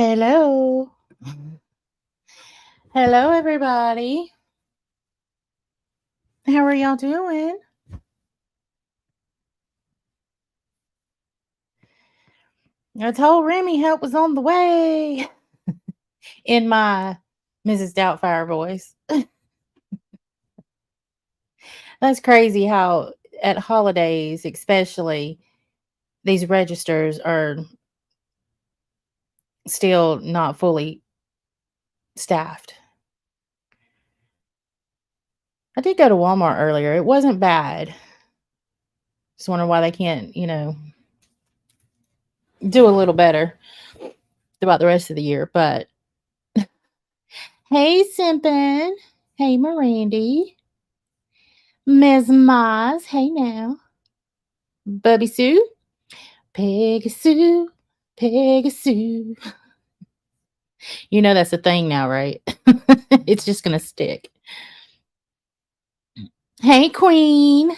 Hello. Hello, everybody. How are y'all doing? I told Remy help was on the way in my Mrs. Doubtfire voice. That's crazy how at holidays, especially, these registers are still not fully staffed. I did go to Walmart earlier. It wasn't bad. Just wondering why they can't, do a little better throughout the rest of the year. But hey, Simpin. Hey, Mirandy. Ms. Maz. Hey, now. Bubby Sue. Peggy Sue. Peggy Sue. You know that's a thing now, right? It's just going to stick. Hey, Queen.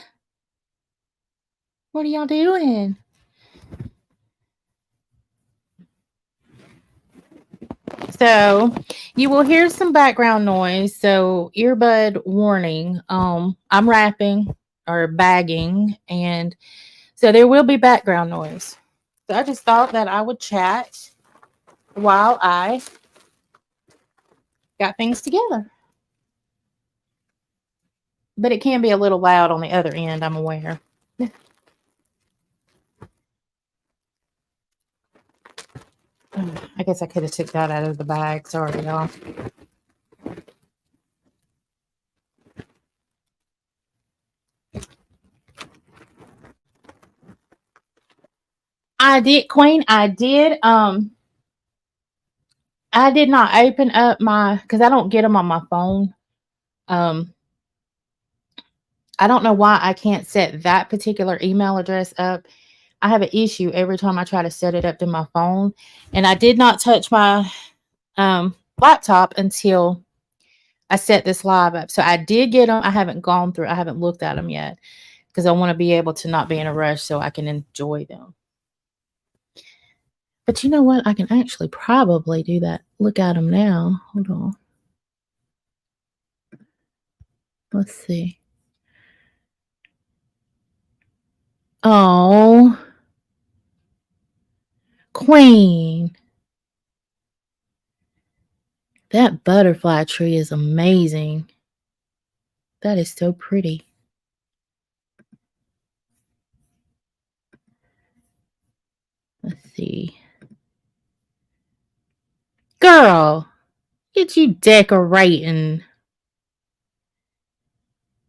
What are y'all doing? So you will hear some background noise. So earbud warning. I'm wrapping or bagging, and so there will be background noise. So I just thought that I would chat while I got things together. But it can be a little loud on the other end, I'm aware. I guess I could have took that out of the bag. Sorry, y'all. I did, Queen. I did. I did not open up my because I don't get them on my phone. Um, I don't know why I can't set that particular email address up. I have an issue every time I try to set it up to my phone, and I did not touch my laptop until I set this live up. So I did get them. I haven't gone through. I haven't looked at them yet because I want to be able to not be in a rush so I can enjoy them. But you know what? I can actually probably do that. Look at them now. Hold on. Let's see. Oh, Queen. That butterfly tree is amazing. That is so pretty. Let's see. Girl, get you decorating.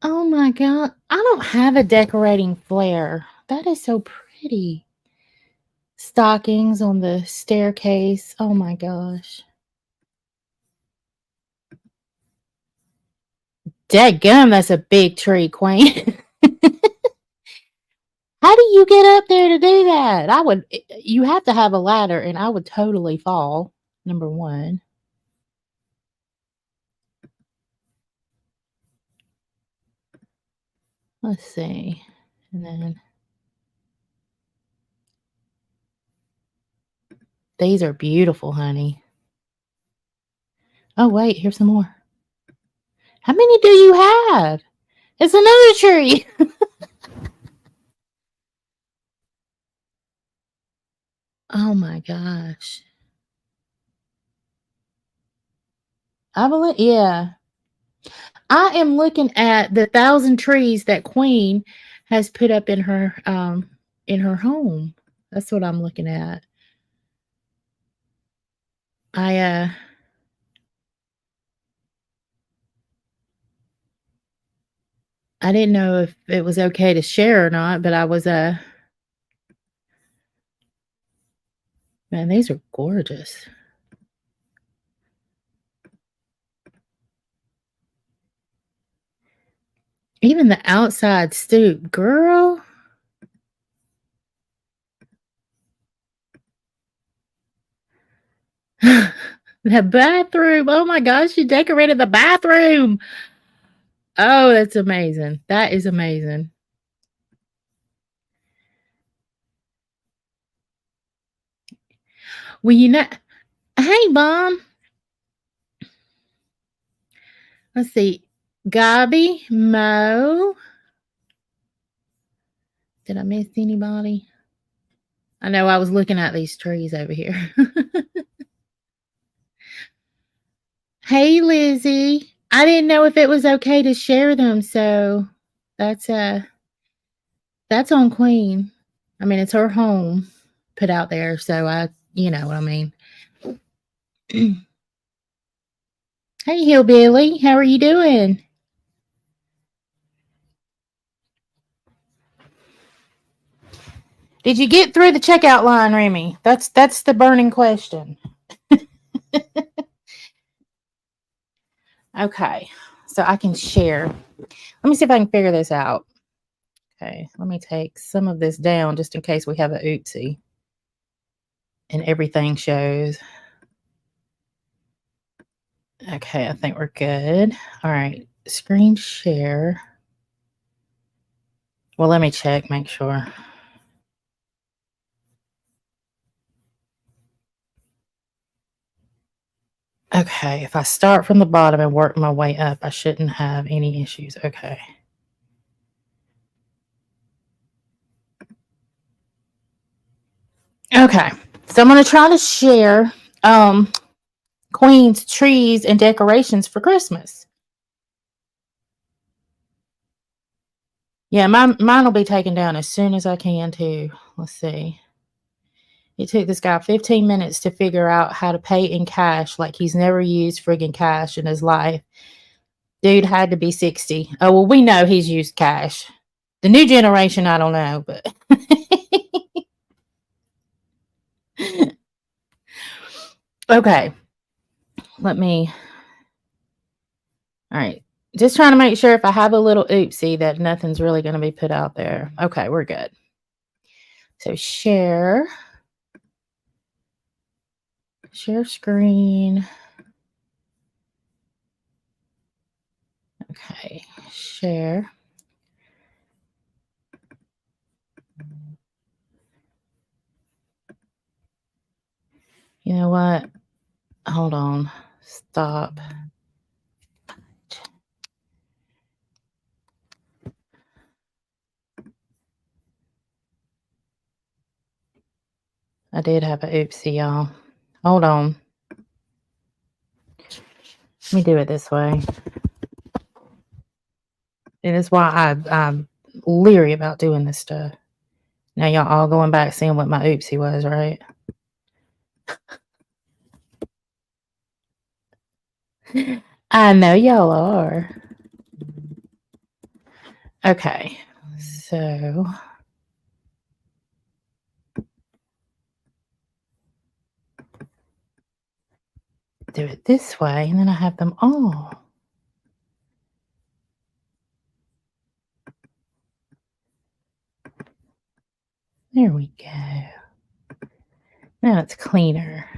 Oh my God. I don't have a decorating flair. That is so pretty. Stockings on the staircase. Oh my gosh. Dadgum, that's a big tree, Queen. How do you get up there to do that? You have to have a ladder, and I would totally fall. Number one. Let's see. And then these are beautiful, honey. Oh, wait, here's some more. How many do you have? It's another tree. Oh my gosh. I believe, yeah. I am looking at the 1,000 trees that Queen has put up in her home. That's what I'm looking at. I I didn't know if it was okay to share or not, but I was man, these are gorgeous. Even the outside stoop, girl. The bathroom. Oh my gosh, you decorated the bathroom. Oh, that's amazing. That is amazing. Well, Hey, Mom. Let's see. Gabi, Mo. Did I miss anybody? I know I was looking at these trees over here. Hey, Lizzie. I didn't know if it was okay to share them, so that's that's on Queen. I mean, it's her home put out there, so you know what I mean. Hey, Hillbilly, how are you doing? Did you get through the checkout line, Remy? That's the burning question. Okay, so I can share. Let me see if I can figure this out. Okay, let me take some of this down just in case we have a oopsie and everything shows. Okay, I think we're good. All right, screen share. Well, let me check, make sure. Okay, if I start from the bottom and work my way up, I shouldn't have any issues. Okay. Okay, so I'm going to try to share Queen's trees and decorations for Christmas. Yeah, mine will be taken down as soon as I can too. Let's see. It took this guy 15 minutes to figure out how to pay in cash like he's never used friggin' cash in his life. Dude had to be 60. Oh, well, we know he's used cash. The new generation, I don't know, but okay. Let me. All right. Just trying to make sure if I have a little oopsie that nothing's really going to be put out there. Okay, we're good. So share screen. Okay, share. You know what? Hold on. Stop. I did have a oopsie, y'all. Hold on. Let me do it this way. It is why I'm leery about doing this stuff. Now y'all all going back seeing what my oopsie was, right? I know y'all are. Okay, so do it this way, and then I have them all. There we go. Now it's cleaner.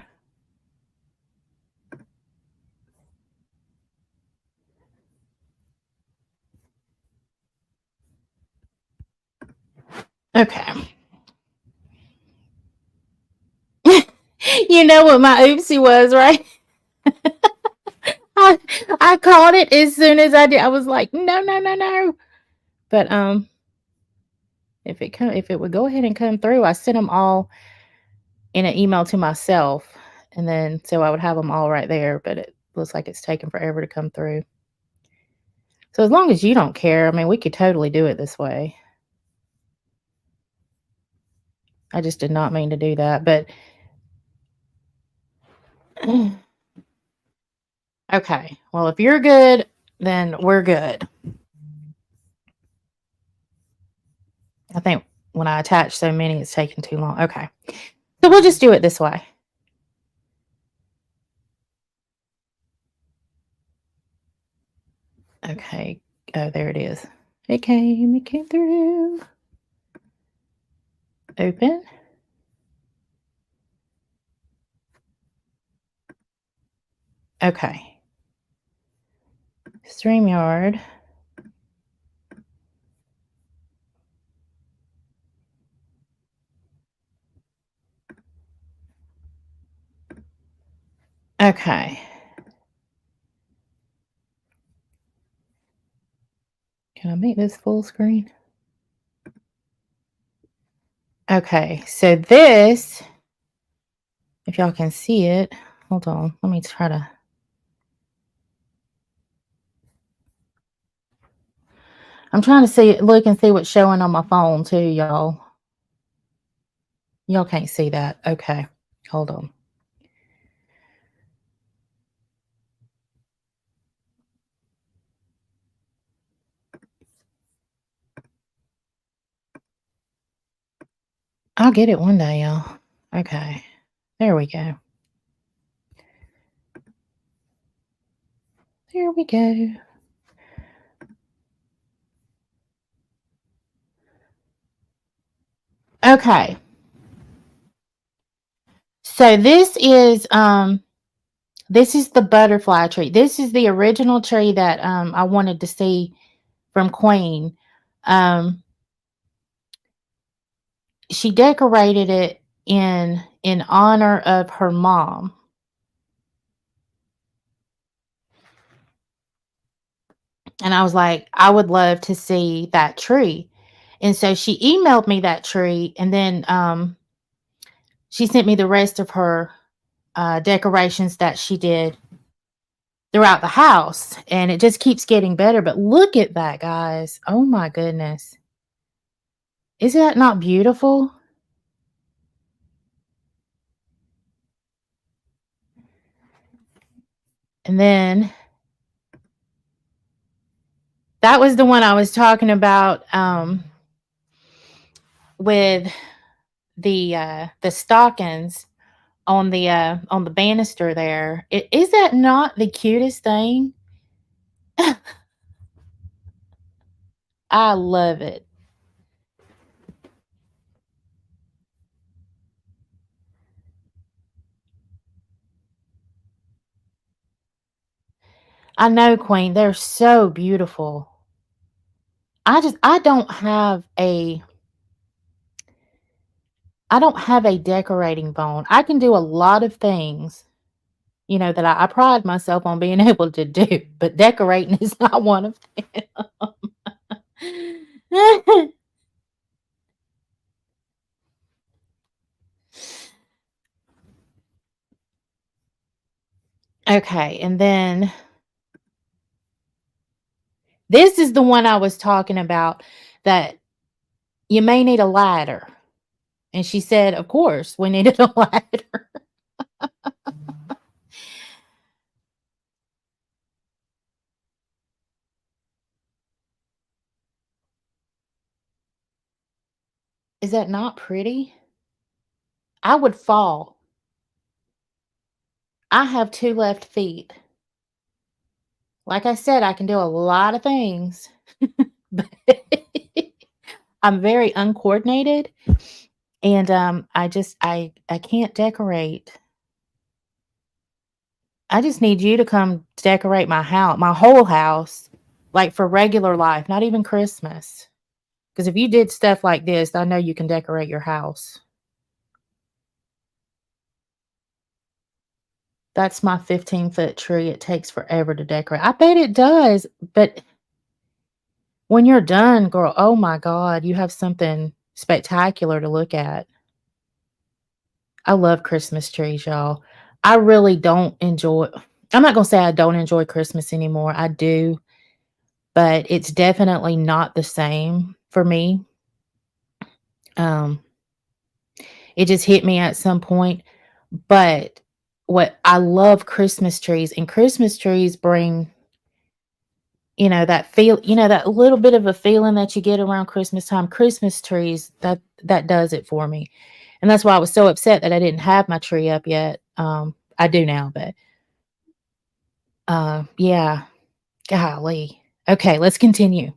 Okay. You know what my oopsie was, right? I caught it as soon as I did. I was like, no, no, no, no. But if it would go ahead and come through, I sent them all in an email to myself, and then so I would have them all right there. But it looks like it's taking forever to come through. So as long as you don't care, I mean, we could totally do it this way. I just did not mean to do that, but okay. Well, if you're good, then we're good. I think when I attach so many, it's taking too long. Okay. So we'll just do it this way. Okay. Oh, there it is. It came through. Open. Okay. StreamYard. Okay. Can I make this full screen? Okay, so this, if y'all can see it, hold on, let me try to. I'm trying to look and see what's showing on my phone too, y'all. Y'all can't see that. Okay, hold on. I'll get it one day, y'all. Okay, there we go. There we go. Okay. So this is the butterfly tree. This is the original tree that I wanted to see from Queen. Um she decorated it in honor of her mom. And I was like, I would love to see that tree. And so she emailed me that tree, and then she sent me the rest of her decorations that she did throughout the house. And it just keeps getting better. But look at that, guys. Oh my goodness. Is that not beautiful? And then that was the one I was talking about with the stockings on the banister there. Is that not the cutest thing? I love it. I know, Queen. They're so beautiful. I don't have a decorating bone. I can do a lot of things, that I pride myself on being able to do, but decorating is not one of them. Okay, and then this is the one I was talking about that you may need a ladder. And she said, "Of course, we needed a ladder." Is that not pretty? I would fall. I have 2 left feet. Like I said, I can do a lot of things, but I'm very uncoordinated, and, I can't decorate. I just need you to come decorate my whole house, like, for regular life, not even Christmas. Because if you did stuff like this, I know you can decorate your house. That's my 15-foot tree. It takes forever to decorate. I bet it does, but when you're done, girl, oh my god, you have something spectacular to look at. I love Christmas trees, y'all. I really don't enjoy I'm not gonna say I don't enjoy Christmas anymore. I do, but it's definitely not the same for me. Um, it just hit me at some point. But what I love Christmas trees, and Christmas trees bring, that that little bit of a feeling that you get around Christmas time. Christmas trees, that does it for me. And that's why I was so upset that I didn't have my tree up yet. I do now, but yeah, golly. Okay, let's continue.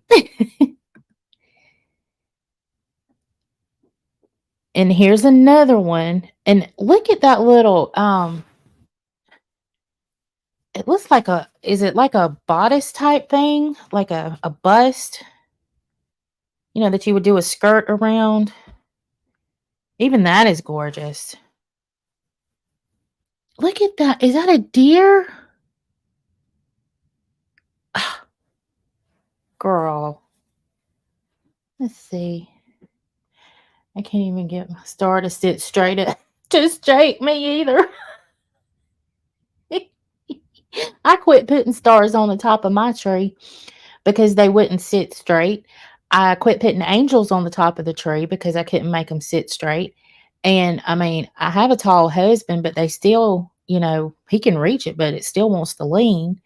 And here's another one. And look at that little it looks like is it like a bodice type thing? Like a bust, that you would do a skirt around. Even that is gorgeous. Look at that. Is that a deer? Girl, let's see. I can't even get my star to sit straight up to straight me either. I quit putting stars on the top of my tree because they wouldn't sit straight. I quit putting angels on the top of the tree because I couldn't make them sit straight. And I mean, I have a tall husband, but they still, he can reach it, but it still wants to lean.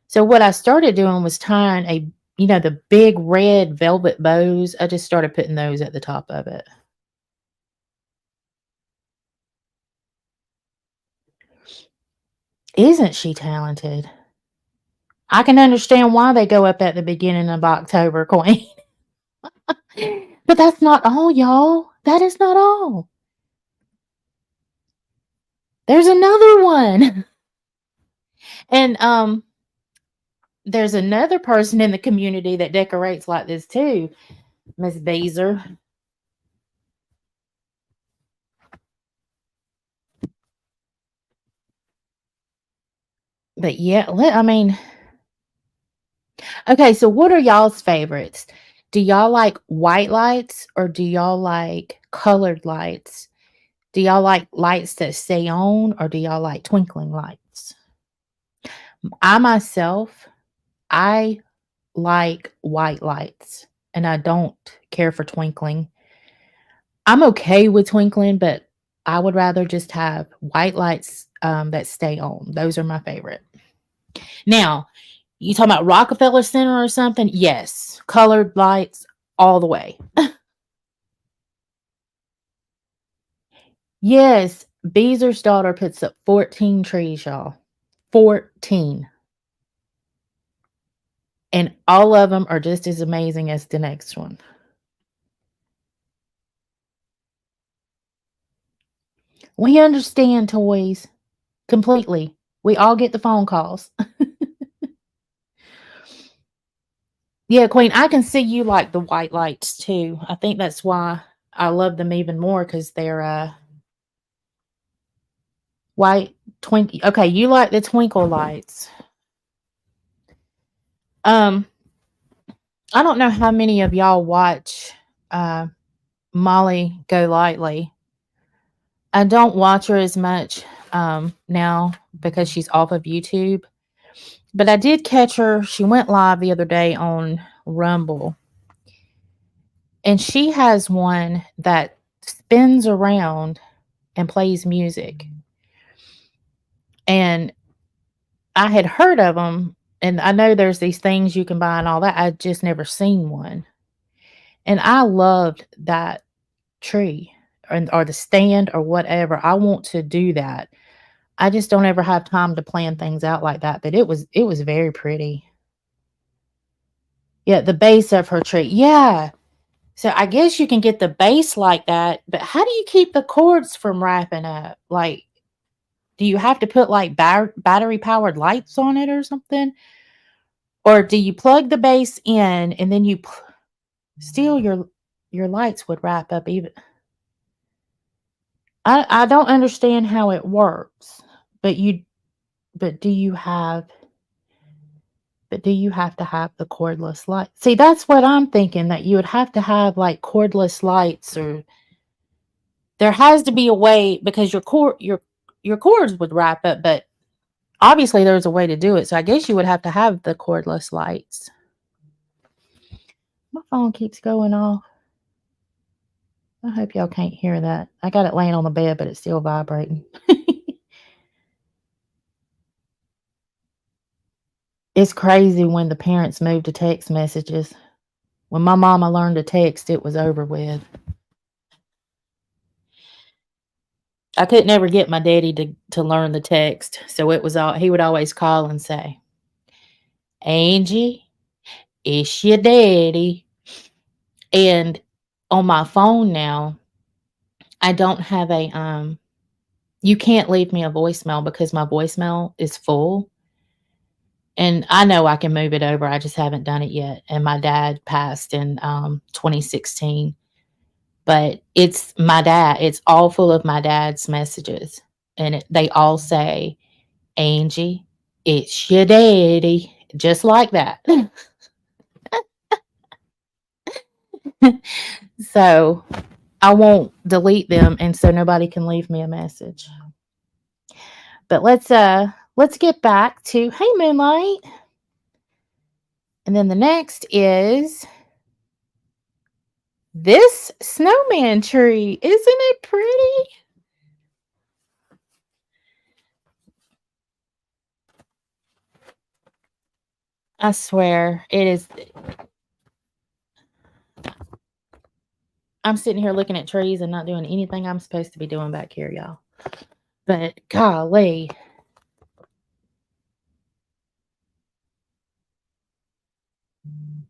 So what I started doing was tying the big red velvet bows. I just started putting those at the top of it. Isn't she talented? I can understand why they go up at the beginning of October, Queen. But that's not all, y'all. That is not all. There's another one. And there's another person in the community that decorates like this too, Miss Beezer. But yeah, I mean, okay, so what are y'all's favorites? Do y'all like white lights or do y'all like colored lights? Do y'all like lights that stay on or do y'all like twinkling lights? I myself, I like white lights and I don't care for twinkling. I'm okay with twinkling, but I would rather just have white lights that stay on. Those are my favorite. Now, you talking about Rockefeller Center or something? Yes, colored lights all the way. Yes, Beezer's daughter puts up 14 trees, y'all. 14. And all of them are just as amazing as the next one. We understand toys completely. We all get the phone calls. Yeah, Queen, I can see you like the white lights too. I think that's why I love them even more because they're white twink. Okay, you like the twinkle lights. Um, I don't know how many of y'all watch uh Molly Golightly. I don't watch her as much now because she's off of YouTube. But I did catch her. She went live the other day on Rumble. And she has one that spins around and plays music. And I had heard of them, and I know there's these things you can buy and all that. I just never seen one. And I loved that tree or the stand or whatever. I want to do that. I just don't ever have time to plan things out like that, but it was very pretty. Yeah, the base of her tree. Yeah. So I guess you can get the base like that, but how do you keep the cords from wrapping up? Like, do you have to put like battery powered lights on it or something? Or do you plug the base in and then still your lights would wrap up even. I don't understand how it works, but but do you have to have the cordless light? See, that's what I'm thinking, that you would have to have like cordless lights, or there has to be a way because your cords would wrap up, but obviously there's a way to do it. So I guess you would have to have the cordless lights. My phone keeps going off. I hope y'all can't hear that. I got it laying on the bed, but it's still vibrating. It's crazy when the parents move to text messages. When my mama learned to text, it was over with. I could never get my daddy to learn the text, so it was all he would always call and say, "Angie, it's your daddy." And on my phone now, I don't have you can't leave me a voicemail because my voicemail is full. And I know I can move it over. I just haven't done it yet. And my dad passed in 2016. But it's my dad. It's all full of my dad's messages. and they all say, "Angie, it's your daddy," just like that. So I won't delete them, and so nobody can leave me a message. But let's get back to hey Moonlight. And then the next is this snowman tree. Isn't it pretty? I swear it is. I'm sitting here looking at trees and not doing anything I'm supposed to be doing back here, y'all. But golly.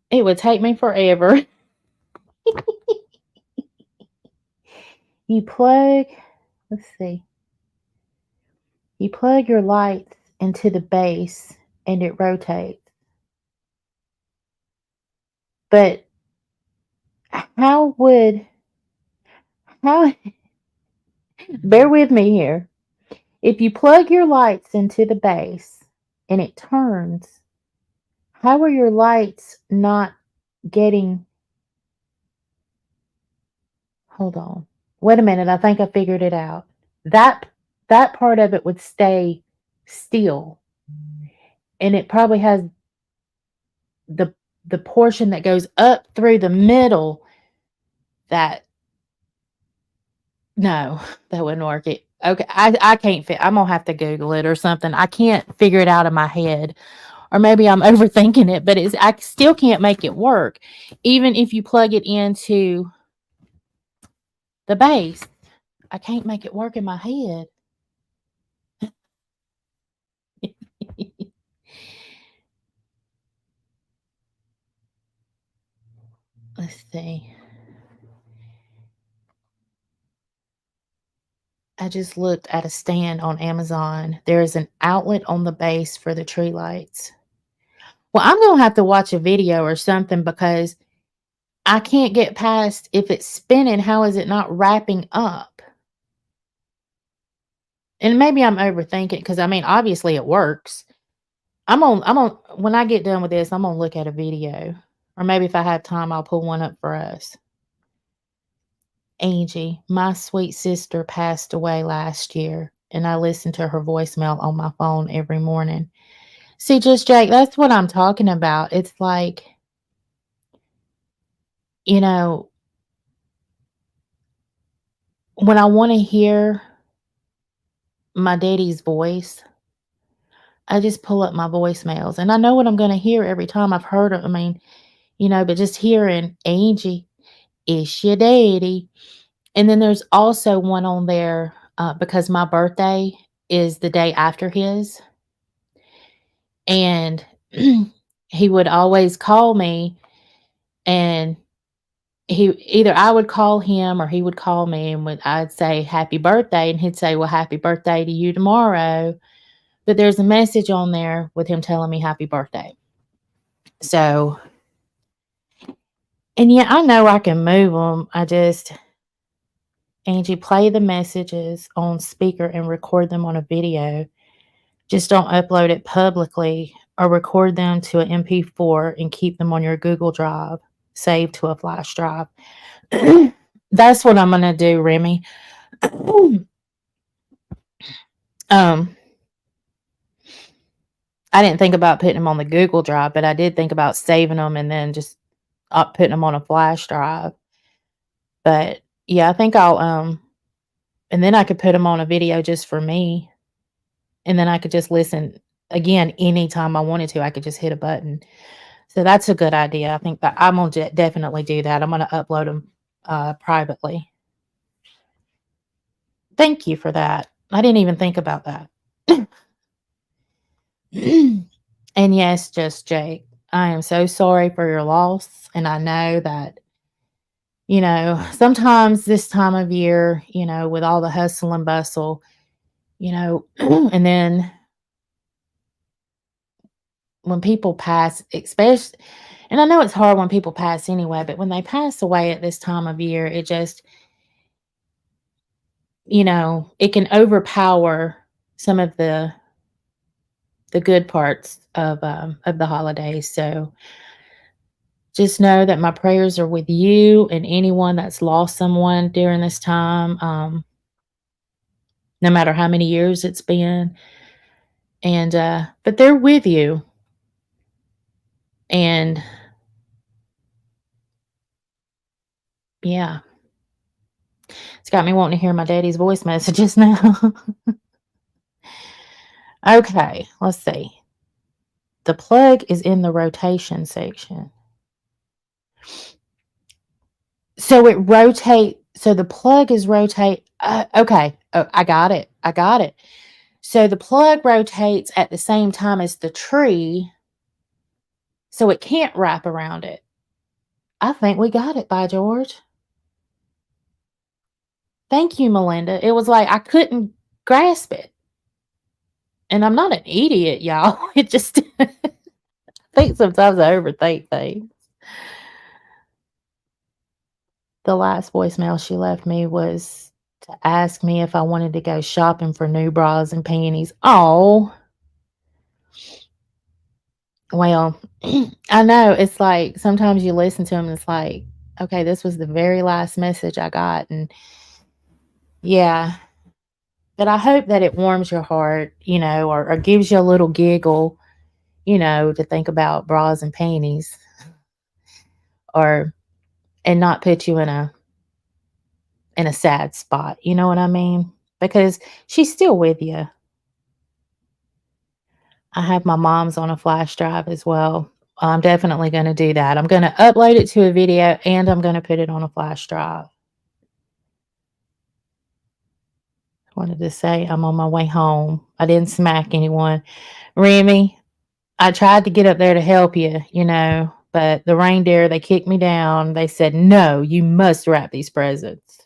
It would take me forever. You plug, let's see. You plug your lights into the base and it rotates. But how would how bear with me here. If you plug your lights into the base and it turns, how are your lights not getting hold on. Wait a minute, I think I figured it out. That that part of it would stay still, and it probably has the the portion that goes up through the middle that no, that wouldn't work. It okay, I can't fit. I'm gonna have to Google it or something. I can't figure it out in my head. Or maybe I'm overthinking it, but it's I still can't make it work. Even if you plug it into the base, I can't make it work in my head. Let's see. I just looked at a stand on Amazon. There is an outlet on the base for the tree lights. Well, I'm gonna have to watch a video or something because I can't get past if it's spinning, how is it not wrapping up? And maybe I'm overthinking because I mean, obviously it works. I'm on when I get done with this, I'm gonna look at a video. Or maybe if I have time, I'll pull one up for us. Angie, my sweet sister passed away last year, and I listened to her voicemail on my phone every morning. See, just Jake, that's what I'm talking about. It's like, you know, when I want to hear my daddy's voice, I just pull up my voicemails and I know what I'm going to hear every time I've heard it. I mean, but just hearing Angie, it's your daddy. And then there's also one on there because my birthday is the day after his. And he would always call me and either I would call him or he would call me and I'd say happy birthday and he'd say, well, happy birthday to you tomorrow. But there's a message on there with him telling me happy birthday. So, and yeah, I know I can move them. Angie, play the messages on speaker and record them on a video. Just don't upload it publicly or record them to an MP4 and keep them on your Google Drive, saved to a flash drive. That's what I'm going to do, Remy. um, I didn't think about putting them on the Google Drive, but I did think about saving them and then just putting them on a flash drive. But yeah, I think and then I could put them on a video just for me. And then I could just listen again anytime I wanted to. I could just hit a button. So that's a good idea. I think that I'm going to definitely do that. I'm going to upload them privately. Thank you for that. I didn't even think about that. And yes, just Jake, I am so sorry for your loss. And I know that, sometimes this time of year, with all the hustle and bustle, and then when people pass, especially, and I know it's hard when people pass anyway, but when they pass away at this time of year, it just, it can overpower some of the good parts of the holidays. So just know that my prayers are with you and anyone that's lost someone during this time, no matter how many years it's been. And but they're with you, and yeah, it's got me wanting to hear my daddy's voice messages now. Okay, let's see. The plug is in the rotation section. So it rotate. So the plug is rotate. Okay. Oh, I got it. I got it. So the plug rotates at the same time as the tree, so it can't wrap around it. I think we got it, by George. Thank you, Melinda. It was like I couldn't grasp it. And I'm not an idiot, y'all. It just I think sometimes I overthink things. The last voicemail she left me was to ask me if I wanted to go shopping for new bras and panties. Oh, well, I know it's like sometimes you listen to them and it's like, okay, this was the very last message I got. And yeah, but I hope that it warms your heart, or gives you a little giggle, to think about bras and panties or, and not put you in a sad spot. You know what I mean? Because she's still with you. I have my mom's on a flash drive as well. I'm definitely going to do that. I'm going to upload it to a video and I'm going to put it on a flash drive. I wanted to say I'm on my way home. I didn't smack anyone. Remy, I tried to get up there to help you, but the reindeer, they kicked me down. They said, no, you must wrap these presents.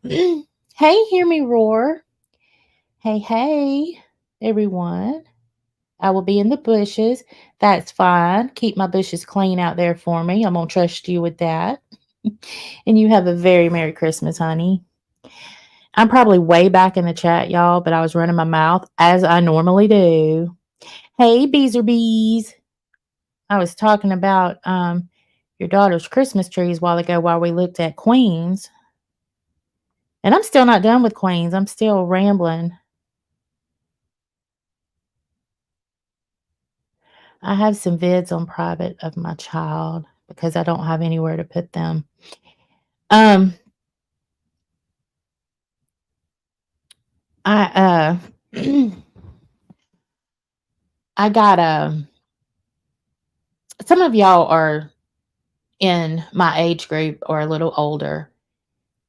Hey, hear me roar. Hey, hey, everyone. I will be in the bushes. That's fine. Keep my bushes clean out there for me. I'm going to trust you with that. And you have a very Merry Christmas, honey. I'm probably way back in the chat, y'all, but I was running my mouth as I normally do. Hey, bees or bees. I was talking about your daughter's Christmas trees while ago while we looked at Queens. And I'm still not done with Queens. I'm still rambling. I have some vids on private of my child because I don't have anywhere to put them. I I got some of y'all are in my age group or a little older.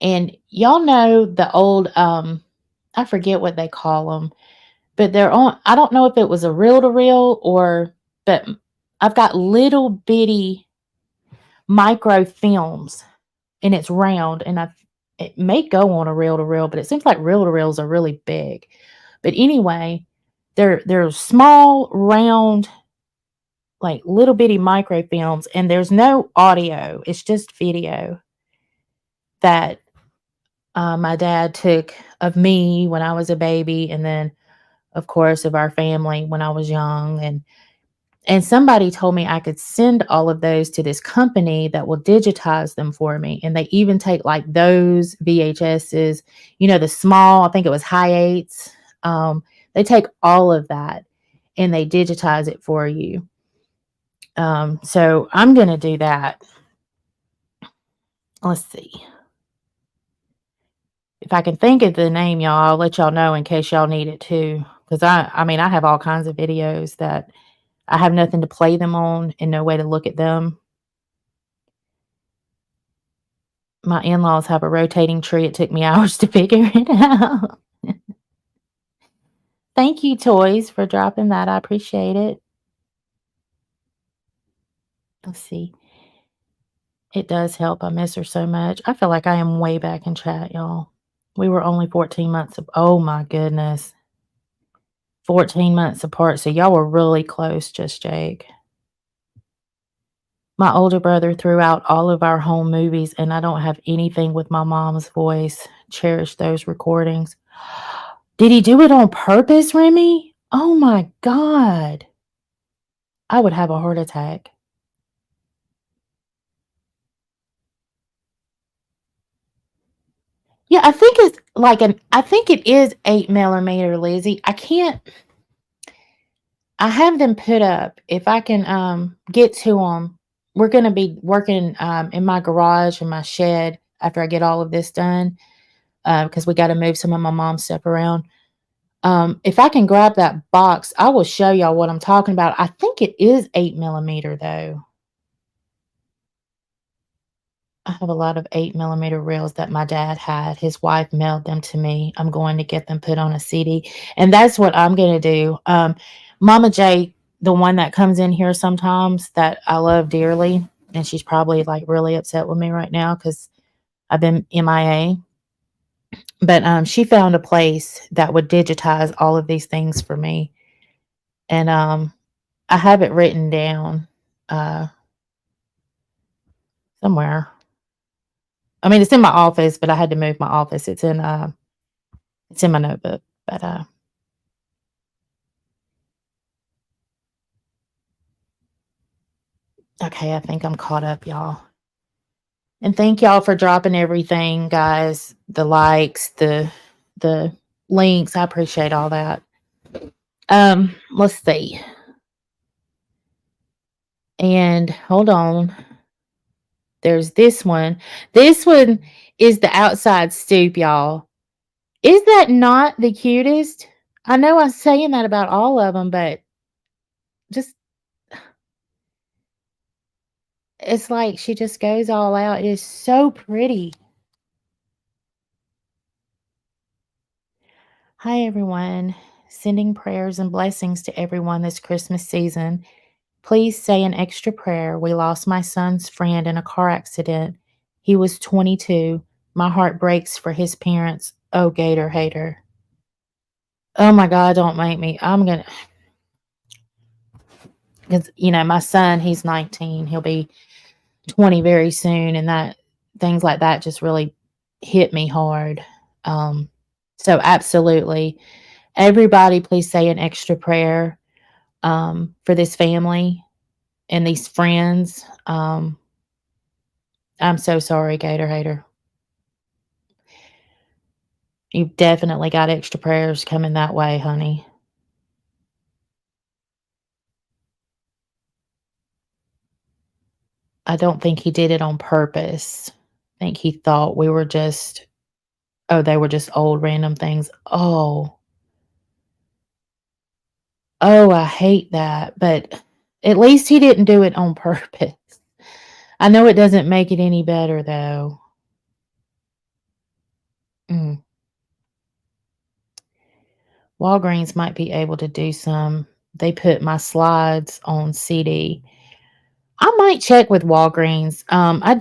And y'all know the old I forget what they call them, but they're on I don't know if it was a reel to reel but I've got little bitty microfilms and it's round and it may go on a reel to reel, but it seems like reel to reels are really big. But anyway, they're small, round, like little bitty microfilms, and there's no audio. It's just video that my dad took of me when I was a baby, and then of course of our family when I was young. And somebody told me I could send all of those to this company that will digitize them for me. And they even take like those VHSs, the small, I think it was high eights. They take all of that and they digitize it for you. So I'm going to do that. Let's see. If I can think of the name, y'all, I'll let y'all know in case y'all need it too. Because I mean, I have all kinds of videos that I have nothing to play them on and no way to look at them. My in-laws have a rotating tree. It took me hours to figure it out. Thank you, Toys, for dropping that. I appreciate it. Let's see. It does help. I miss her so much. I feel like I am way back in chat, y'all. We were only 14 months. Oh, my goodness. 14 months apart. So y'all were really close, Just Jake. My older brother threw out all of our home movies, and I don't have anything with my mom's voice. Cherish those recordings. Did he do it on purpose, Remy? Oh my god. I would have a heart attack. Yeah, I think it's like I think it is 8 millimeter, Lizzie. I have them put up. If I can, get to them, we're gonna be working, in my garage and my shed after I get all of this done, because we gotta move some of my mom's stuff around. If I can grab that box, I will show y'all what I'm talking about. I think it is 8 millimeter though. I have a lot of 8 millimeter reels that my dad had. His wife mailed them to me. I'm going to get them put on a CD, and that's what I'm gonna do. Mama J, the one that comes in here sometimes that I love dearly, and she's probably like really upset with me right now because I've been MIA. But she found a place that would digitize all of these things for me, and I have it written down uh, somewhere. I mean, it's in my office, but I had to move my office. It's in my notebook, but, okay, I think I'm caught up, y'all. And thank y'all for dropping everything, guys, the likes, the links, I appreciate all that. Let's see, and hold on, there's this one. This one is the outside stoop, y'all. Is that not the cutest? I know I'm saying that about all of them, but just it's like she just goes all out. It is so pretty. Hi, everyone. Sending prayers and blessings to everyone this Christmas season. Please say an extra prayer. We lost my son's friend in a car accident. He was 22. My heart breaks for his parents. Oh, Gator hater. Oh my God, don't make me. I'm going to, because, my son, he's 19. He'll be 20 very soon. And that things like that just really hit me hard. So, absolutely. Everybody, please say an extra prayer for this family and these friends. I'm so sorry, Gator Hater. You've definitely got extra prayers coming that way, honey. I don't think he did it on purpose. I think he thought we were just, oh, they were just old random things. Oh, I hate that. But at least he didn't do it on purpose. I know it doesn't make it any better, though. Mm. Walgreens might be able to do some. They put my slides on CD. I might check with Walgreens. I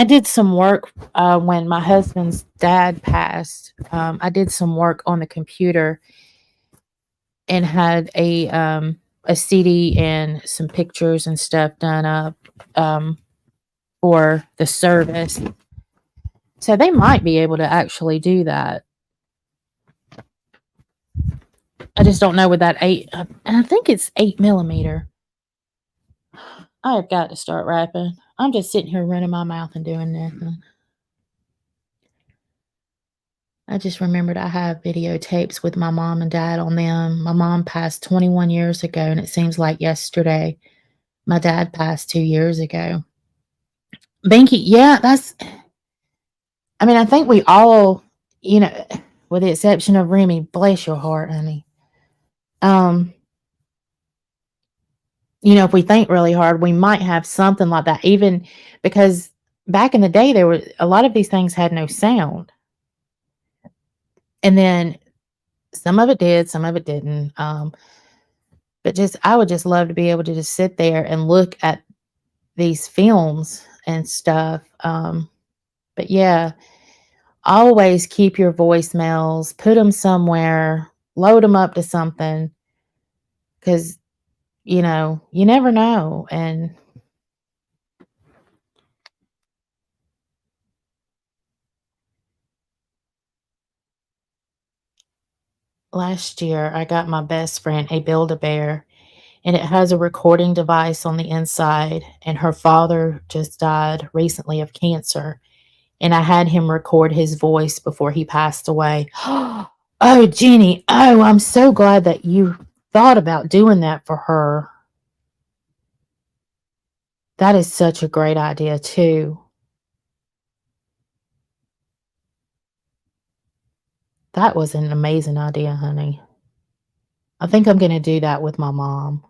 did some work when my husband's dad passed. I did some work on the computer and had a CD and some pictures and stuff done up for the service. So they might be able to actually do that. I just don't know with that and I think it's 8 millimeter. I've got to start rapping. I'm just sitting here running my mouth and doing nothing. I just remembered I have videotapes with my mom and dad on them. My mom passed 21 years ago, and it seems like yesterday. My dad passed 2 years ago. Binky, yeah, I mean, I think we all, you know, with the exception of Remy, bless your heart, honey. Um, if we think really hard, we might have something like that, even because back in the day, there were a lot of these things had no sound. And then some of it did, some of it didn't. But I would just love to be able to just sit there and look at these films and stuff. But yeah, always keep your voicemails, put them somewhere, load them up to something, because You never know. And last year, I got my best friend a Build-A-Bear, and it has a recording device on the inside, and her father just died recently of cancer, and I had him record his voice before he passed away. Oh, Jenny, oh, I'm so glad that you thought about doing that for her. That is such a great idea too. That was an amazing idea, honey. I think I'm gonna do that with my mom.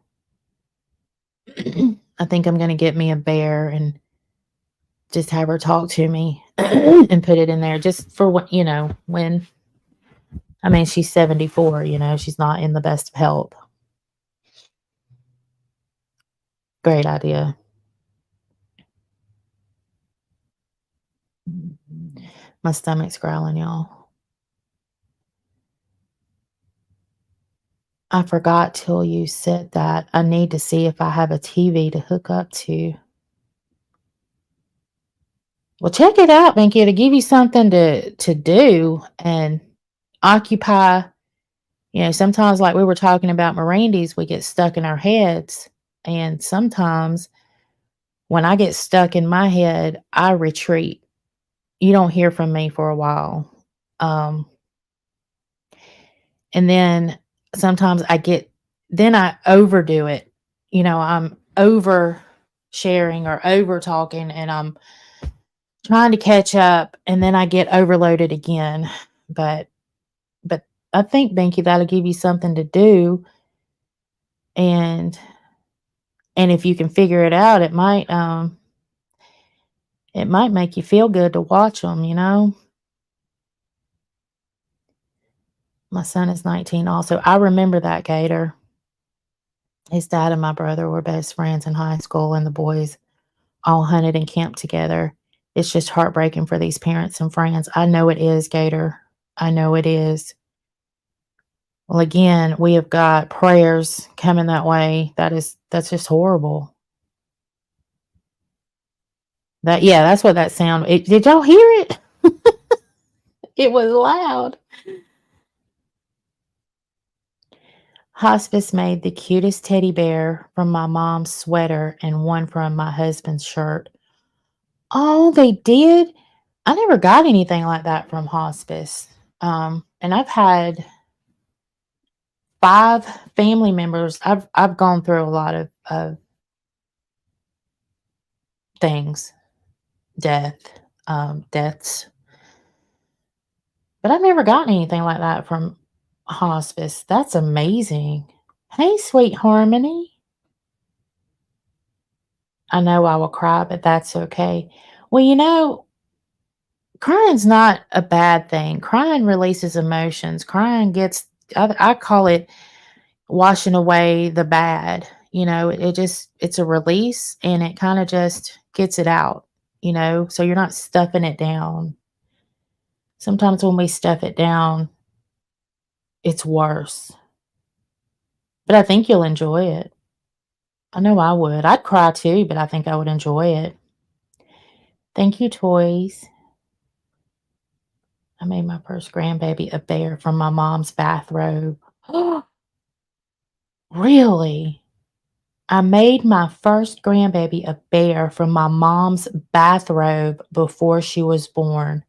I think I'm gonna get me a bear and just have her talk to me and put it in there just for what, when I mean, she's 74, she's not in the best of health. Great idea. My stomach's growling, y'all. I forgot till you said that. I need to see if I have a TV to hook up to. Well, check it out, Binky, to give you something to do and occupy. Sometimes, like we were talking about Mirandy's, we get stuck in our heads. And sometimes when I get stuck in my head, I retreat. You don't hear from me for a while. Um, and then sometimes then I overdo it. I'm over sharing or over talking, and I'm trying to catch up, and then I get overloaded again. But but I think, Binky, that'll give you something to do, and if you can figure it out, it might make you feel good to watch them. My son is 19 also. I remember that, Gator. His dad and my brother were best friends in high school, and the boys all hunted and camped together. It's just heartbreaking for these parents and friends. I know it is, Gator. I know it is. Well, again, we have got prayers coming that way. That's just horrible. Yeah, that's what that sound. Did y'all hear it? It was loud. Hospice made the cutest teddy bear from my mom's sweater and one from my husband's shirt. Oh, they did? I never got anything like that from hospice. And I've had 5 family members. I've gone through a lot of things, death, deaths, but I've never gotten anything like that from hospice. That's amazing. Hey, sweet Harmony. I know I will cry, but that's okay. Well, crying's not a bad thing. Crying releases emotions. Crying I call it washing away the bad. It's a release, and it kind of just gets it out, so you're not stuffing it down. Sometimes when we stuff it down, it's worse. But I think you'll enjoy it. I know I would. I'd cry too, but I think I would enjoy it. Thank you, toys. I made my first grandbaby a bear from my mom's bathrobe. Really? I made my first grandbaby a bear from my mom's bathrobe before she was born.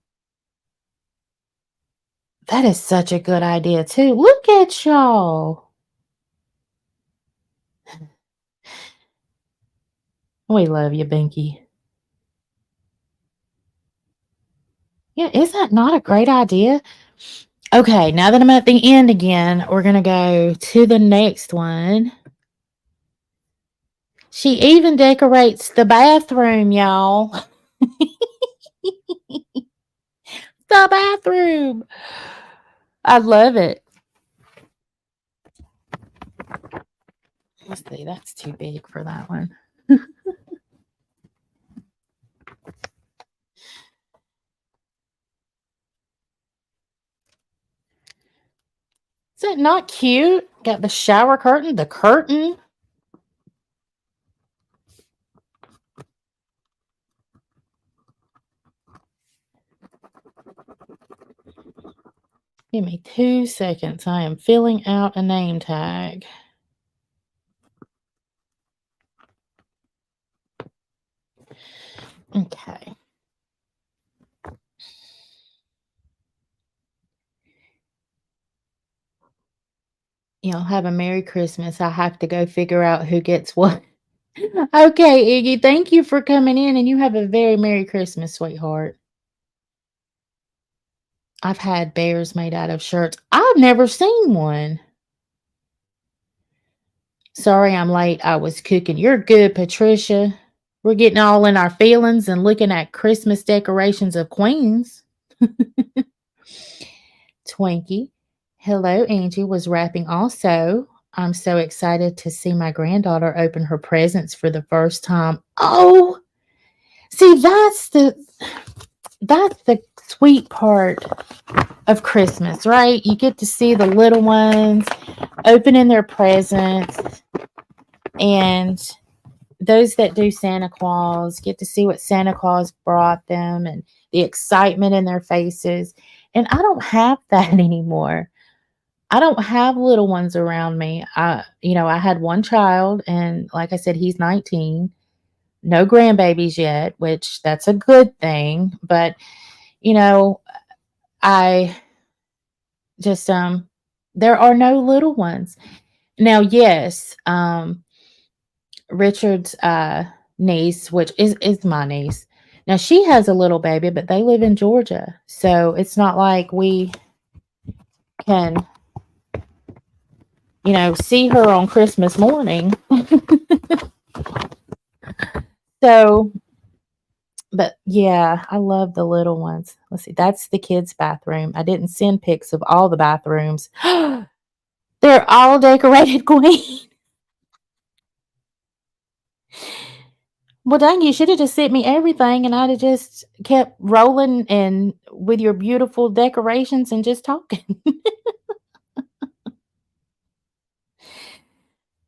That is such a good idea, too. Look at y'all. We love you, Binky. Yeah, is that not a great idea? Okay, now that I'm at the end again, we're going to go to the next one. She even decorates the bathroom, y'all. The bathroom. I love it. Let's see, that's too big for that one. Is that not cute? Got the shower curtain, the curtain. Give me 2 seconds. I am filling out a name tag. Okay. Y'all have a Merry Christmas. I have to go figure out who gets what. Okay, Iggy, thank you for coming in, and you have a very Merry Christmas, sweetheart. I've had bears made out of shirts. I've never seen one. Sorry I'm late. I was cooking. You're good, Patricia. We're getting all in our feelings and looking at Christmas decorations of queens. Twinkie. Hello, Angie was rapping also. I'm so excited to see my granddaughter open her presents for the first time. Oh, see, that's the sweet part of Christmas, right? You get to see the little ones opening their presents, and those that do Santa Claus get to see what Santa Claus brought them and the excitement in their faces. And I don't have that anymore. I don't have little ones around me. I had one child, and like I said, he's 19. No grandbabies yet, which that's a good thing. But, you know, I just there are no little ones. Now, yes, Richard's niece, which is my niece. Now she has a little baby, but they live in Georgia. So it's not like we can, see her on Christmas morning. So, but yeah, I love the little ones. Let's see, that's the kids' bathroom. I didn't send pics of all the bathrooms. They're all decorated, Queen. Well, dang, you should have just sent me everything and I'd have just kept rolling and with your beautiful decorations and just talking.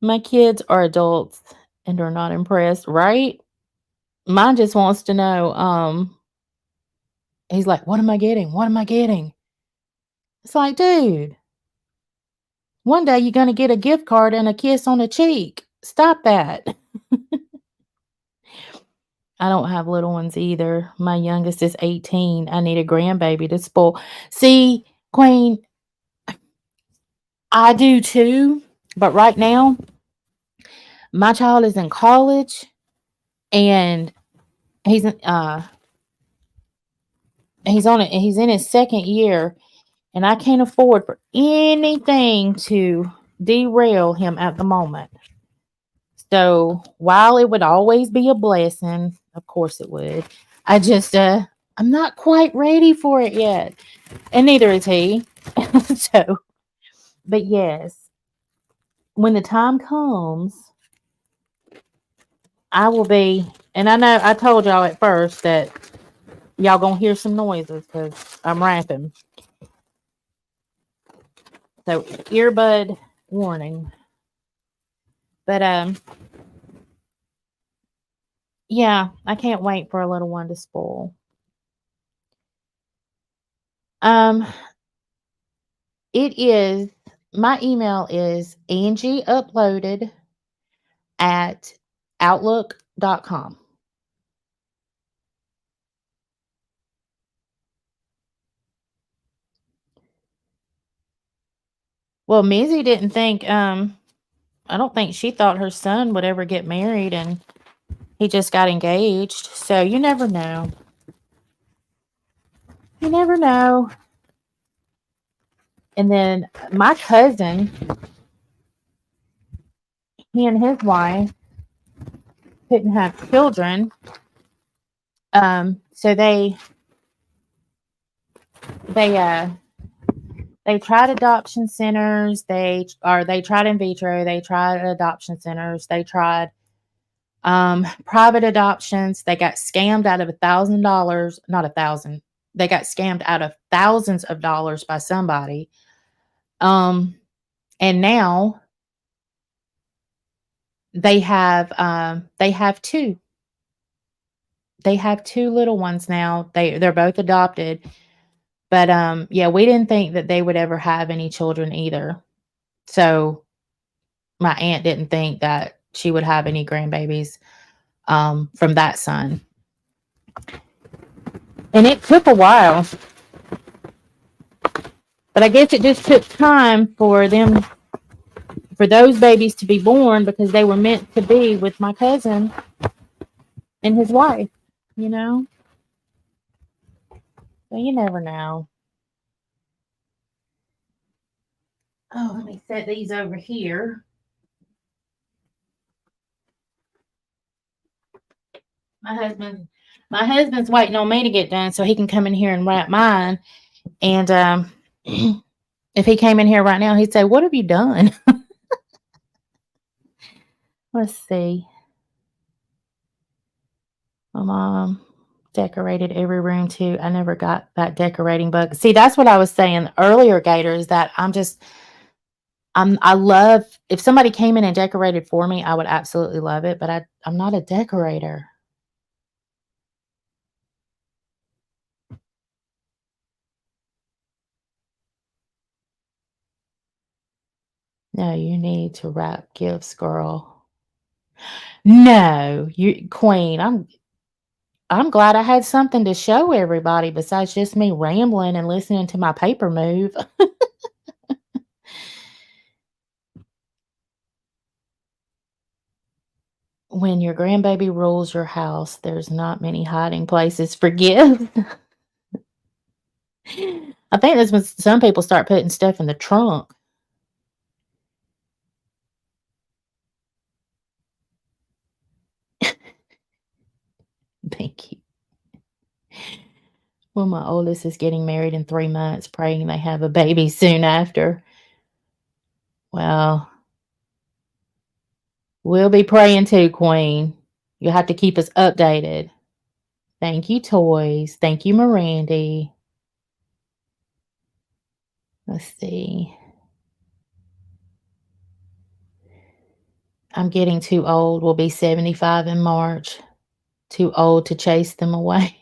My kids are adults and are not impressed, right? Mine just wants to know, he's like, "What am I getting? What am I getting?" It's like, dude, one day you're gonna get a gift card and a kiss on the cheek. Stop that. I don't have little ones either. My youngest is 18. I need a grandbaby to spoil. See, Queen, I do too. But right now, my child is in college and he's he's in his second year, and I can't afford for anything to derail him at the moment. So while it would always be a blessing, of course it would, I just I'm not quite ready for it yet. And neither is he. So, but yes, when the time comes, I will be, and I know I told y'all at first that y'all gonna hear some noises because I'm rapping. So earbud warning. But yeah, I can't wait for a little one to spoil. Um, it is my email is Angie uploaded at outlook.com. Well, Mizzy didn't think I don't think she thought her son would ever get married, and he just got engaged. So you never know. You never know. And then my cousin, he and his wife couldn't have children. So they they tried adoption centers. They tried in vitro. They tried adoption centers. They tried private adoptions. They got scammed out of $1,000. Not 1,000. They got scammed out of thousands of dollars by somebody. And now they have two. They have two little ones now. They're both adopted. But, yeah, we didn't think that they would ever have any children either. So, my aunt didn't think that she would have any grandbabies, from that son. And it took a while, but I guess it just took time for those babies to be born because they were meant to be with my cousin and his wife, you know? So you never know. Oh, let me set these over here. My husband my husband's waiting on me to get done so he can come in here and wrap mine. And if he came in here right now, he'd say, "What have you done?" Let's see. My mom decorated every room too. I never got that decorating bug. See, that's what I was saying earlier, Gator, is that I love if somebody came in and decorated for me, I would absolutely love it, but I'm not a decorator. No, you need to wrap gifts, girl. No, you queen. I'm glad I had something to show everybody besides just me rambling and listening to my paper move. When your grandbaby rules your house, there's not many hiding places for gifts. I think that's when some people start putting stuff in the trunk. Thank you. Well, my oldest is getting married in 3 months, praying they have a baby soon after. Well, we'll be praying too, queen. You'll have to keep us updated. Thank you, toys. Thank you, Mirandy. Let's see. I'm getting too old. We'll be 75 in March. Too old to chase them away.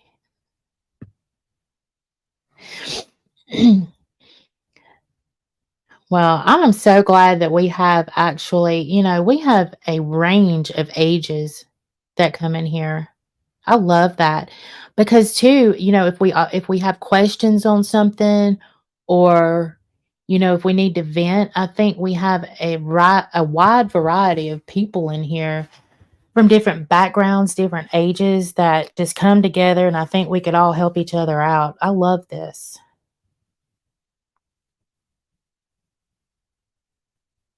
Well, I am so glad that we have actually, we have a range of ages that come in here. I love that because too, if we have questions on something or if we need to vent, I think we have a wide variety of people in here from different backgrounds, different ages that just come together and I think we could all help each other out. I love this.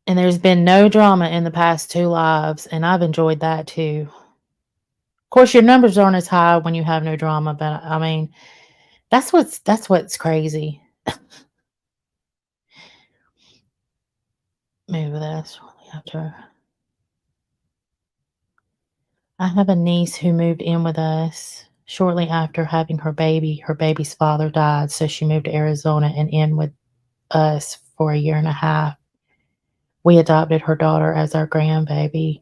And there's been no drama in the past 2 lives, and I've enjoyed that too. Of course, your numbers aren't as high when you have no drama, but I mean, that's what's crazy. Move this after. I have a niece who moved in with us shortly after having her baby. Her baby's father died, so she moved to Arizona and in with us for a year and a half. We adopted her daughter as our grandbaby,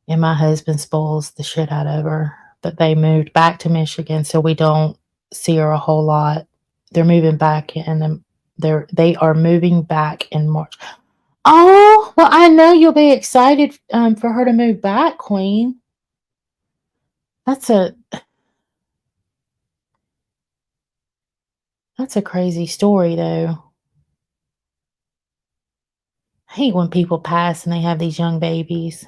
and my husband spoils the shit out of her. But they moved back to Michigan, so we don't see her a whole lot. They're moving back in they are moving back in March. Oh, well, I know you'll be excited for her to move back, Queen. That's a that's a crazy story though. I hate when people pass and they have these young babies.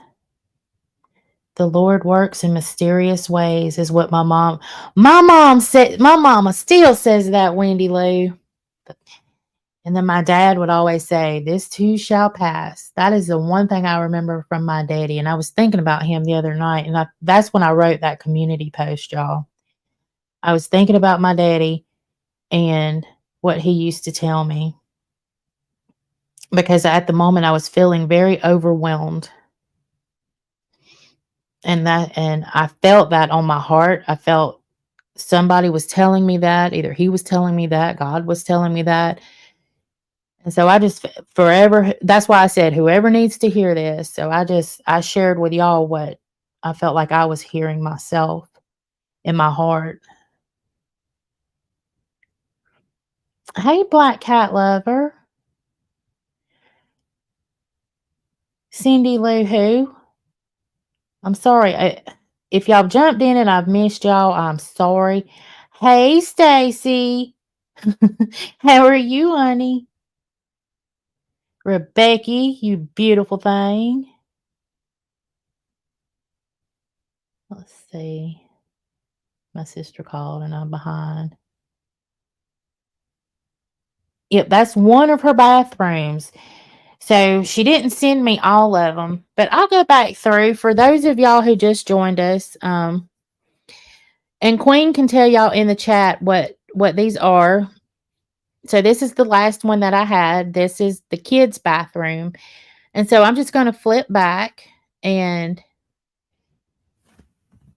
The Lord works in mysterious ways is what my mom said my mama still says that, Wendy Lou. And then my dad would always say, "This too shall pass." That is the one thing I remember from my daddy, and I was thinking about him the other night, and that's when I wrote that community post, y'all. I was thinking about my daddy and what he used to tell me because at the moment I was feeling very overwhelmed, and I felt that on my heart. I felt somebody was telling me that, either he was telling me that, God was telling me that. And so I just forever that's why I said whoever needs to hear this. So I shared with y'all what I felt like I was hearing myself in my heart. Hey, Black Cat Lover. Cindy Lou Who. I'm sorry. If y'all jumped in and I've missed y'all, I'm sorry. Hey, Stacy. How are you, honey? Rebecca, you beautiful thing. Let's see. My sister called and I'm behind. Yep, that's one of her bathrooms. So she didn't send me all of them, but I'll go back through for those of y'all who just joined us. And Queen can tell y'all in the chat what these are. So this is the last one that I had. This is the kids' bathroom. And so I'm just going to flip back, and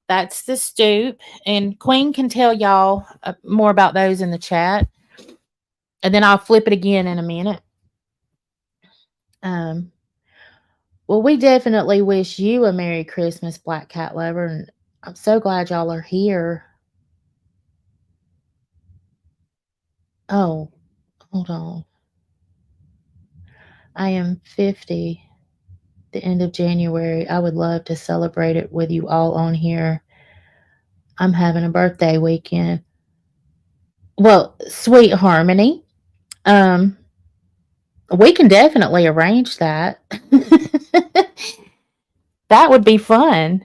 that's the stoop. And Queen can tell y'all more about those in the chat. And then I'll flip it again in a minute. Um, well, we definitely wish you a Merry Christmas, Black Cat Lover. And I'm so glad y'all are here. Oh, hold on. I am 50 the end of January. I would love to celebrate it with you all on here. I'm having a birthday weekend. Well, Sweet Harmony. Um, we can definitely arrange that. That would be fun.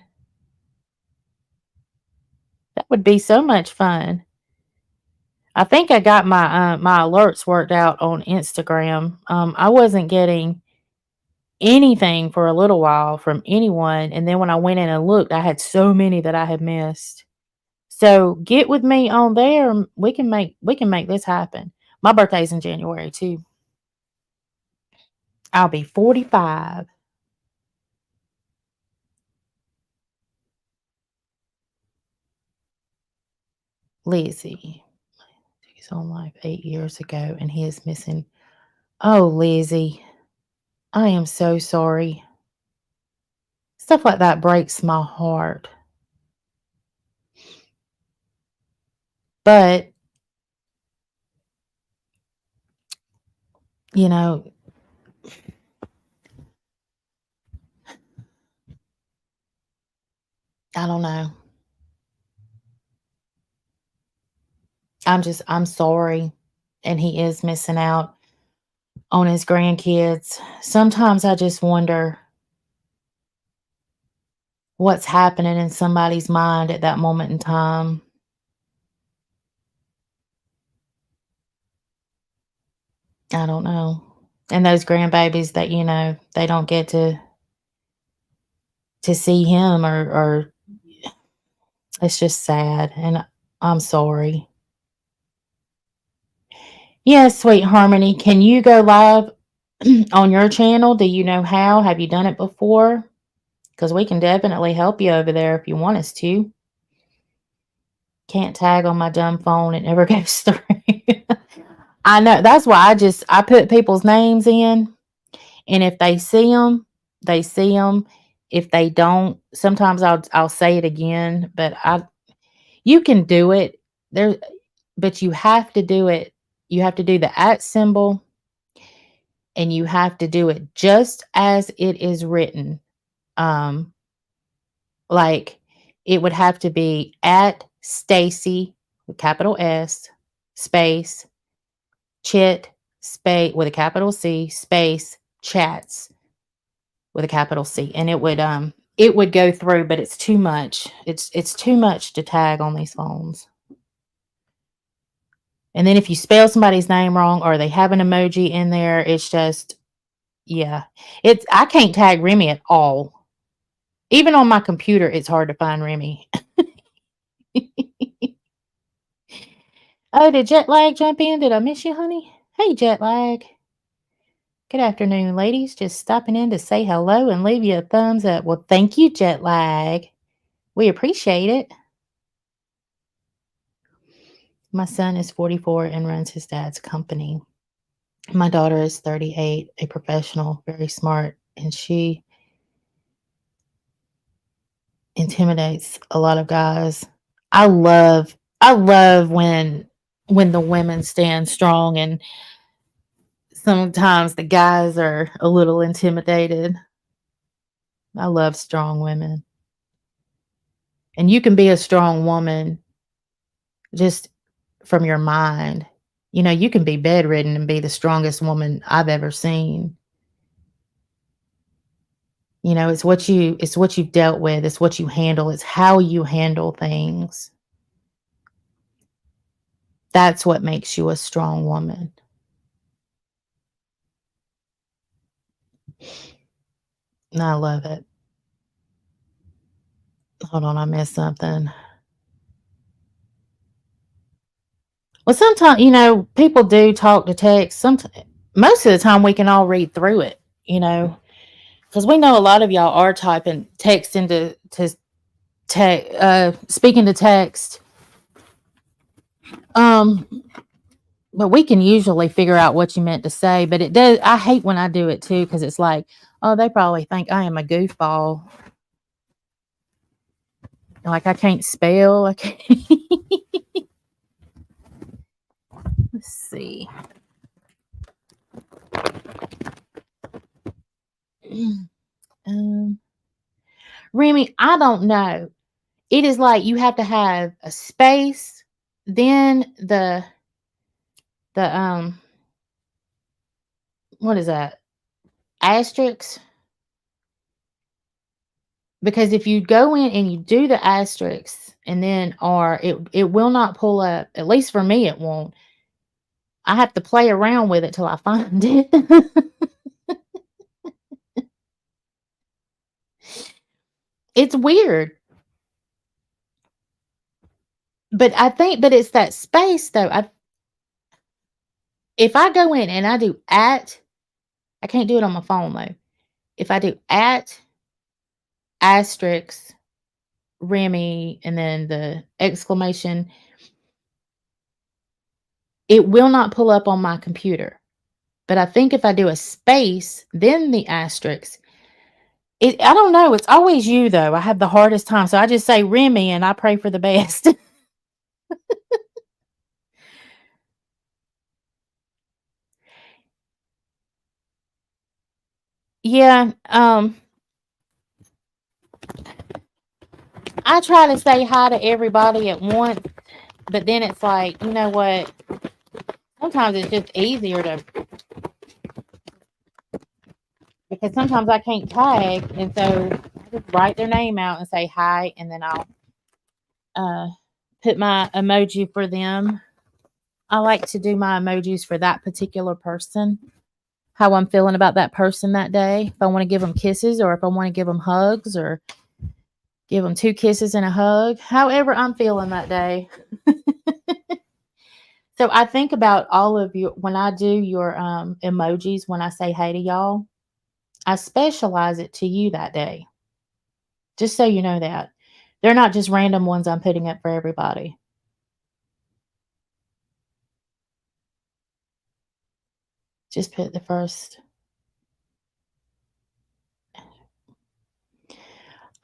That would be so much fun. I think I got my alerts worked out on Instagram. I wasn't getting anything for a little while from anyone, and then when I went in and looked, I had so many that I had missed. So get with me on there. We can make this happen. My birthday's in January too. I'll be 45. Lizzie. He's on life 8 years ago and he is missing. Oh, Lizzie. I am so sorry. Stuff like that breaks my heart. But, you know, I don't know. I'm sorry. And he is missing out on his grandkids. Sometimes I just wonder what's happening in somebody's mind at that moment in time. I don't know. And those grandbabies that, they don't get to see him or it's just sad. And I'm sorry. Yes, Sweet Harmony. Can you go live on your channel? Do you know how? Have you done it before? Because we can definitely help you over there if you want us to. Can't tag on my dumb phone. It never goes through. I know. That's why I put people's names in. And if they see them, they see them. If they don't, sometimes I'll say it again, but you can do it. There, but you have to do it. You have to do the @ symbol, and you have to do it just as it is written. Um, like it would have to be at Stacy with capital S space Chit space with a capital C space chats with a capital C, and it would go through, but it's too much. It's too much to tag on these phones. And then if you spell somebody's name wrong or they have an emoji in there, it's just yeah. I can't tag Remy at all. Even on my computer, it's hard to find Remy. Oh, did Jet Lag jump in? Did I miss you, honey? Hey, Jet Lag. Good afternoon, ladies. Just stopping in to say hello and leave you a thumbs up. Well, thank you, Jet Lag. We appreciate it. My son is 44 and runs his dad's company. My daughter is 38, a professional, very smart, and she intimidates a lot of guys. I love when when the women stand strong, and sometimes the guys are a little intimidated. I love strong women. And you can be a strong woman just from your mind. You know, you can be bedridden and be the strongest woman I've ever seen. You know, it's what you've dealt with, it's what you handle, it's how you handle things. That's what makes you a strong woman. And I love it. Hold on, I missed something. Well, sometimes, people do talk to text. Most of the time we can all read through it, because we know a lot of y'all are typing text into to speaking to text. Um, but we can usually figure out what you meant to say. But it does. I hate when I do it too, because it's like, oh, they probably think I am a goofball. Like I can't spell. I can't. Let's see. Um, Remy, I don't know. It is like you have to have a space, then the what is that? Asterisk. Because if you go in and you do the asterisks and then or it will not pull up. At least for me it won't. I have to play around with it till I find it. It's weird. But it's that space though. If I go in and I do at, I can't do it on my phone though. If I do at asterisk Remy and then the exclamation, it will not pull up on my computer. But I think if I do a space, then the asterisk, I don't know. It's always you though. I have the hardest time. So I just say Remy and I pray for the best. Yeah. I try to say hi to everybody at once, but then it's like, you know what? Sometimes it's just easier to because sometimes I can't tag, and so I just write their name out and say hi, and then I'll uh, put my emoji for them. I like to do my emojis for that particular person, how I'm feeling about that person that day. If I want to give them kisses, or if I want to give them hugs, or give them 2 kisses and a hug, however I'm feeling that day. So I think about all of you when I do your emojis. When I say hey to y'all, I specialize it to you that day. Just so you know that. They're not just random ones I'm putting up for everybody. Just put the first.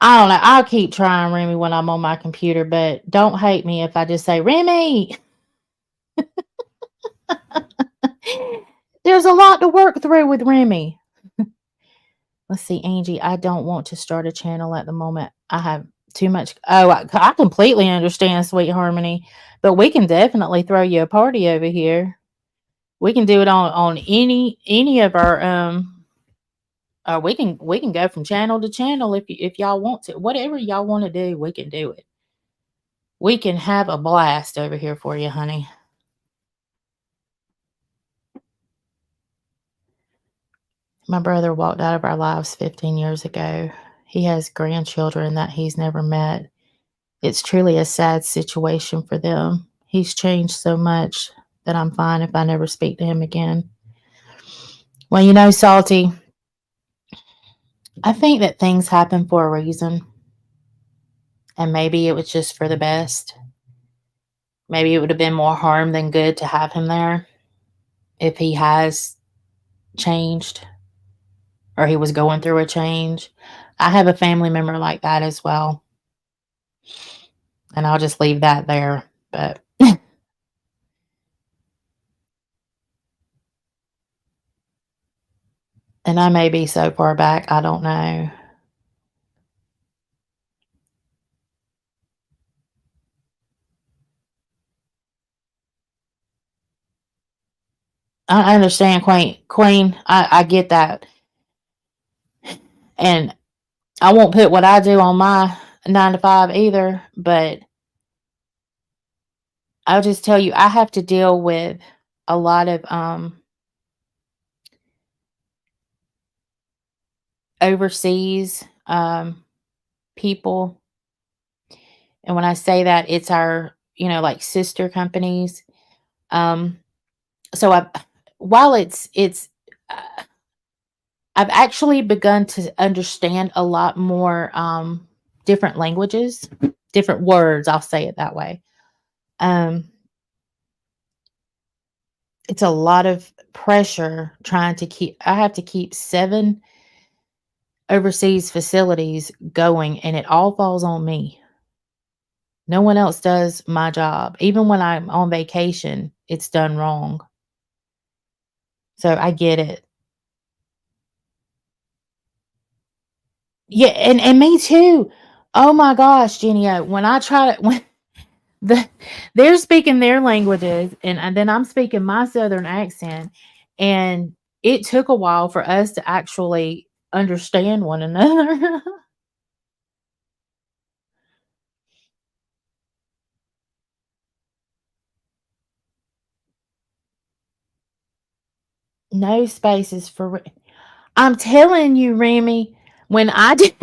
I don't know. I'll keep trying Remy when I'm on my computer, but don't hate me if I just say Remy. There's a lot to work through with Remy. Let's see, Angie. I don't want to start a channel at the moment. I have too much. Oh, I completely understand, Sweet Harmony, but we can definitely throw you a party over here. We can do it on any of our we can go from channel to channel if y'all want to. Whatever y'all want to do, we can do it. We can have a blast over here for you, honey. My brother walked out of our lives 15 years ago. He has grandchildren that he's never met. It's truly a sad situation for them. He's changed so much that I'm fine if I never speak to him again. Well, Salty, I think that things happen for a reason. And maybe it was just for the best. Maybe it would have been more harm than good to have him there if he has changed or he was going through a change. I have a family member like that as well. And I'll just leave that there. But And I may be so far back, I don't know. I understand, Queen. I get that. And I won't put what I do on my 9 to 5 either, but I'll just tell you, I have to deal with a lot of, overseas, people, and when I say that, it's our, like, sister companies. Um, so while uh, I've actually begun to understand a lot more, different languages, different words, I'll say it that way. Um, it's a lot of pressure trying to I have to keep 7 overseas facilities going, and it all falls on me. No one else does my job. Even when I'm on vacation, it's done wrong. So I get it. Yeah, and me too. Oh my gosh, Jenny, when I try to when the they're speaking their languages and then I'm speaking my southern accent, and it took a while for us to actually understand one another. No spaces for I'm telling you, Remy, when I did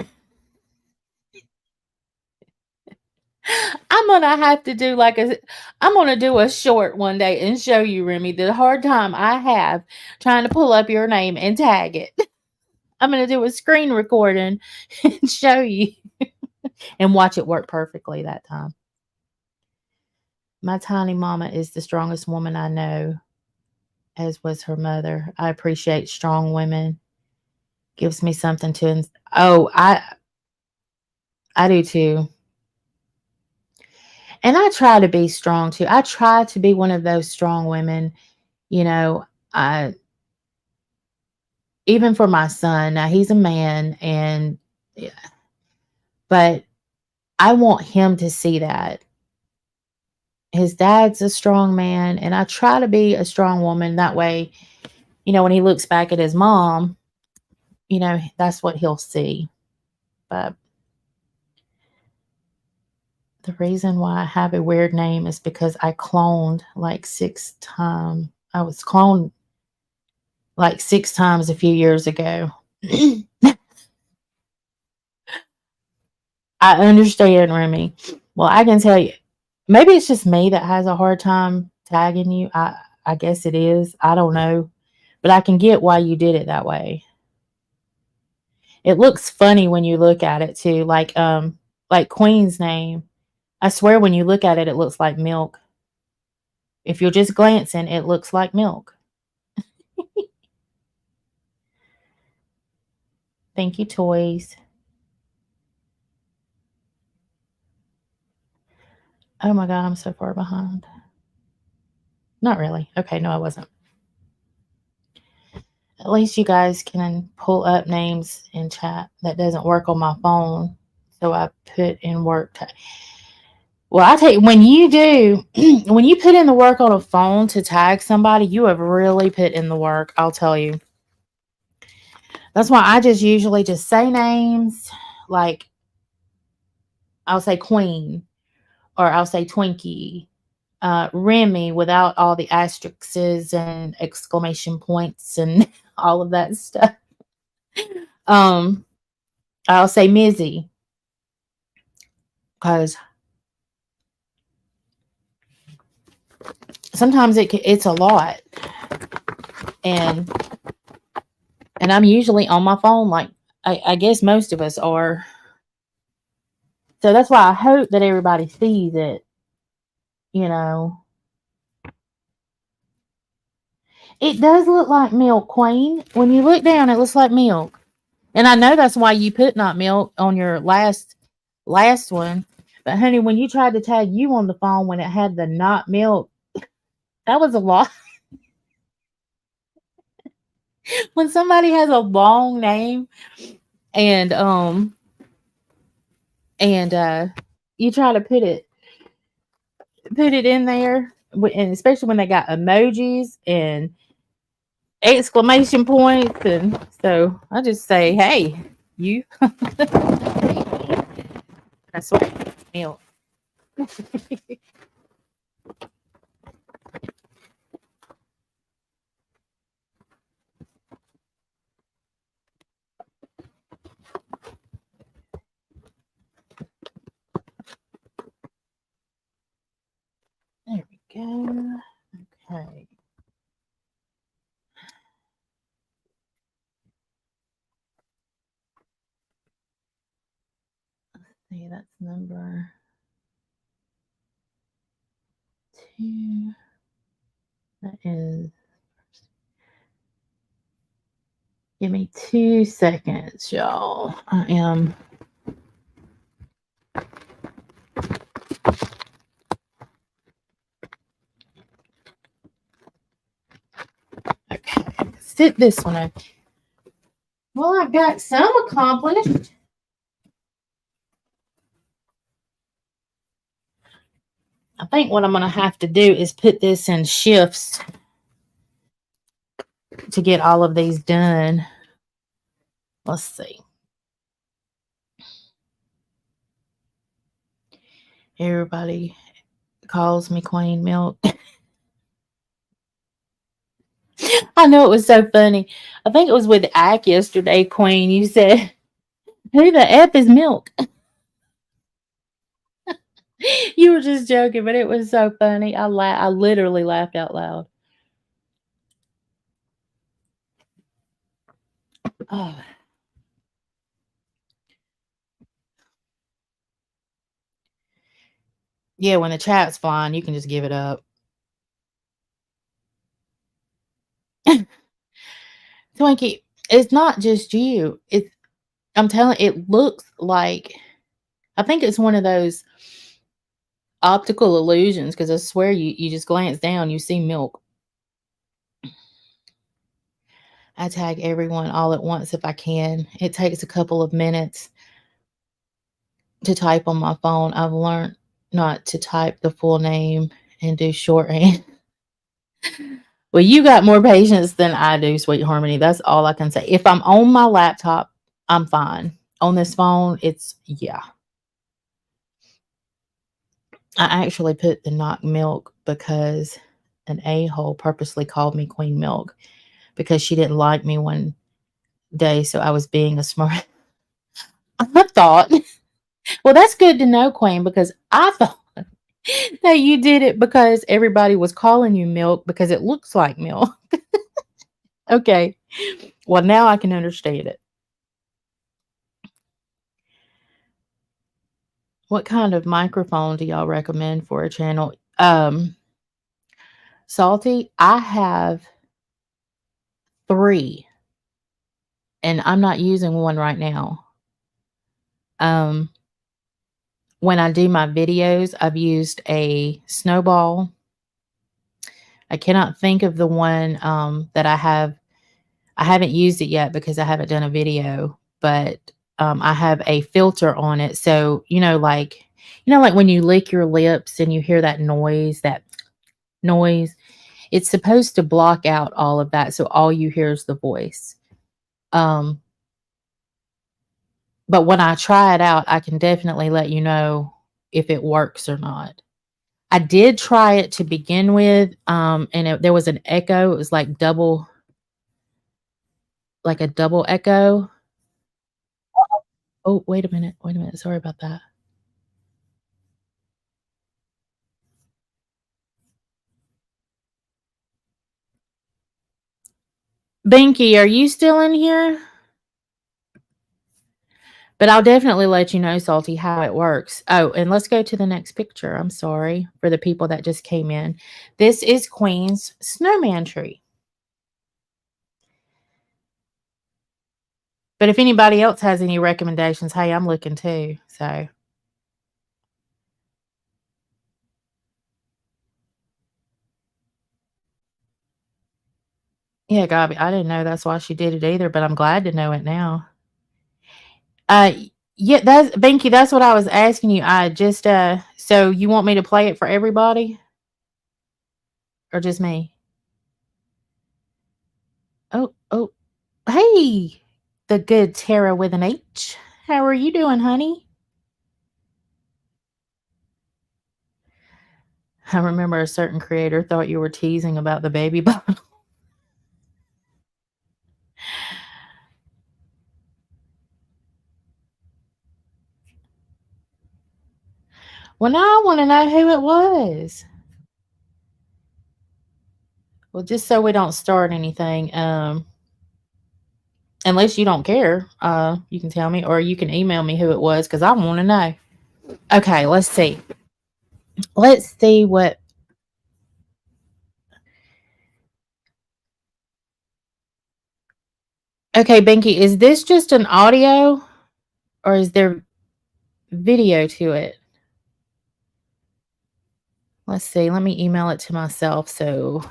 I'm gonna have to do like a I'm gonna do a short one day and show you, Remy, the hard time I have trying to pull up your name and tag it. I'm gonna do a screen recording and show you and watch it work perfectly that time. My tiny mama is the strongest woman I know, as was her mother. I appreciate strong women. Gives me something to oh, I do too. And I try to be strong too. I try to be one of those strong women, you know, I even for my son. Now he's a man and yeah, but I want him to see that. His dad's a strong man and I try to be a strong woman that way, when he looks back at his mom, that's what he'll see. But the reason why I have a weird name is because I cloned like 6 times. I was cloned like 6 times a few years ago. I understand, Remy. Well, I can tell you, maybe it's just me that has a hard time tagging you. I guess it is. I don't know, but I can get why you did it that way. It looks funny when you look at it too, like Queen's name. I swear when you look at it, it looks like milk. If you're just glancing, it looks like milk. Thank you, toys. Oh my god, I'm so far behind. Not really. Okay, no, I wasn't. At least you guys can pull up names in chat. That doesn't work on my phone. So I put in work. Well, I tell you, when you do, when you put in the work on a phone to tag somebody, you have really put in the work. I'll tell you. That's why I just usually just say names. Like I'll say Queen or I'll say Twinkie, Remy without all the asterisks and exclamation points and all of that stuff. Um, I'll say Mizzy because sometimes it's a lot, and I'm usually on my phone, like I guess most of us are. So that's why I hope that everybody sees it. You know, it does look like milk, Queen. When you look down, it looks like milk, and I know that's why you put not milk on your last one. But honey, when you tried to tag you on the phone when it had the not milk, that was a lot. when somebody has a long name and you try to put it in there, and especially when they got emojis and exclamation points, and so I just say, "Hey, you." I swear, milk. There we go. Okay. See, that's number 2. That is. Give me 2 seconds, y'all. I am. Okay. Sit this one up. Well, I've got some accomplished. I think what I'm going to have to do is put this in shifts to get all of these done. Let's see. Everybody calls me Queen Milk. I know, it was so funny. I think it was with Ike yesterday, Queen. You said, "Who the F is Milk?" You were just joking, but it was so funny. I literally laughed out loud. Oh. Yeah, when the chat's flying, you can just give it up. Twinkie, it's not just you. I'm telling, it looks like, I think it's one of those optical illusions, because I swear you just glance down, you see milk. I tag everyone all at once if I can. It takes a couple of minutes to type on my phone. I've learned not to type the full name and do shorthand. Well, you got more patience than I do, Sweet Harmony. That's all I can say. If I'm on my laptop, I'm fine. On this phone, it's, yeah. I actually put the not milk because an a-hole purposely called me Queen Milk because she didn't like me one day, so I was being a smart. I thought, well, that's good to know, Queen, because I thought that you did it because everybody was calling you Milk because it looks like milk. Okay. Well, now I can understand it. What kind of microphone do y'all recommend for a channel? Salty, I have 3, and I'm not using one right now. Um, when I do my videos, I've used a Snowball. I cannot think of the one that I have. I haven't used it yet because I haven't done a video, but I have a filter on it. So, like when you lick your lips and you hear that noise, it's supposed to block out all of that. So all you hear is the voice. Um, but when I try it out, I can definitely let you know if it works or not. I did try it to begin with, and there was an echo. It was like a double echo. Oh, wait a minute. Wait a minute. Sorry about that. Binky, are you still in here? But I'll definitely let you know, Salty, how it works. Oh, and let's go to the next picture. I'm sorry for the people that just came in. This is Queen's snowman tree. But if anybody else has any recommendations, hey, I'm looking too. So Yeah, Gabby, I didn't know that's why she did it either, but I'm glad to know it now. Yeah, that's Binky, that's what I was asking you. I just, so you want me to play it for everybody or just me? Oh, hey, the good Tara with an H. How are you doing, honey? I remember a certain creator thought you were teasing about the baby bottle. Well, now I want to know who it was. Well, just so we don't start anything, unless you don't care, you can tell me or you can email me who it was because I want to know. Okay, let's see. Let's see what. Okay, Binky, is this just an audio or is there video to it? Let's see. Let me email it to myself so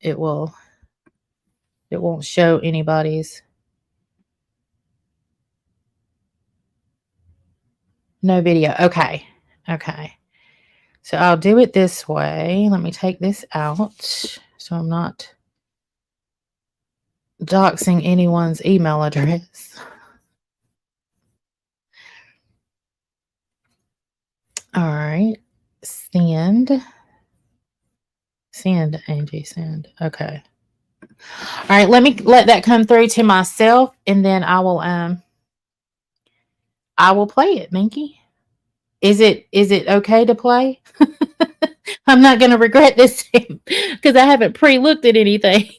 it will it won't show anybody's. No video. Okay. Okay. So I'll do it this way. Let me take this out so I'm not doxing anyone's email address. All right. Send. Send, Angie, send. Okay. All right, let me let that come through to myself and then I will play it, Minky. Is it okay to play? I'm not gonna regret this because I haven't pre-looked at anything.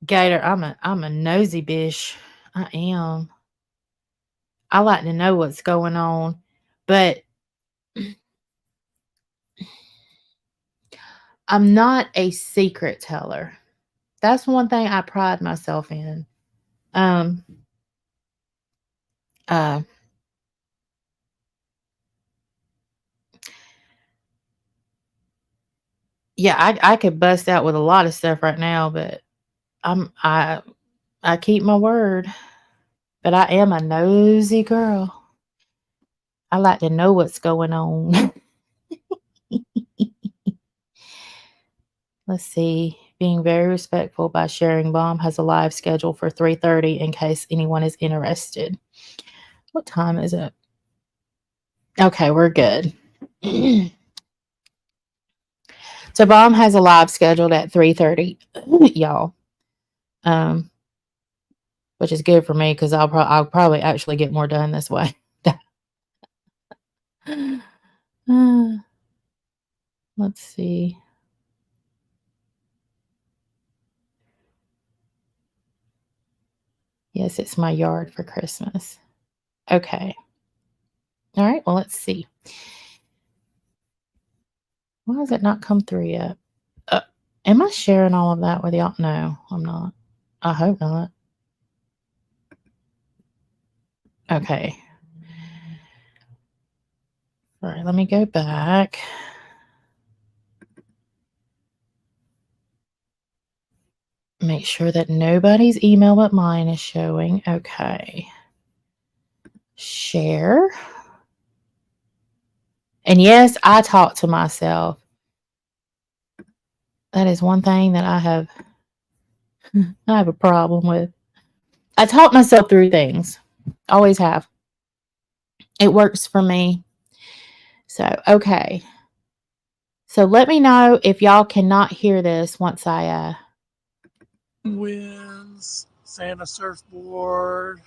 Gator, I'm a nosy bish. I am. I like to know what's going on, but I'm not a secret teller. That's one thing I pride myself in. Um, uh, yeah, I could bust out with a lot of stuff right now, but I'm I keep my word. But I am a nosy girl. I like to know what's going on. Let's see. Being very respectful by sharing Bomb has a live schedule for 3:30 in case anyone is interested. What time is it? Okay, we're good. So Bomb has a live scheduled at 3:30, y'all. Um, which is good for me because I'll probably actually get more done this way. Let's see. Yes, it's my yard for Christmas. Okay. All right. Well, let's see. Why has it not come through yet? Uh, am I sharing all of that with y'all? No, I'm not. I hope not. Okay. All right. Let me go back. Make sure that nobody's email but mine is showing. Okay. Share. And yes, I talk to myself. That is one thing that I have a problem with. I talk myself through things. Always have. It works for me. So, okay. So let me know if y'all cannot hear this once I Winds, Santa surfboard,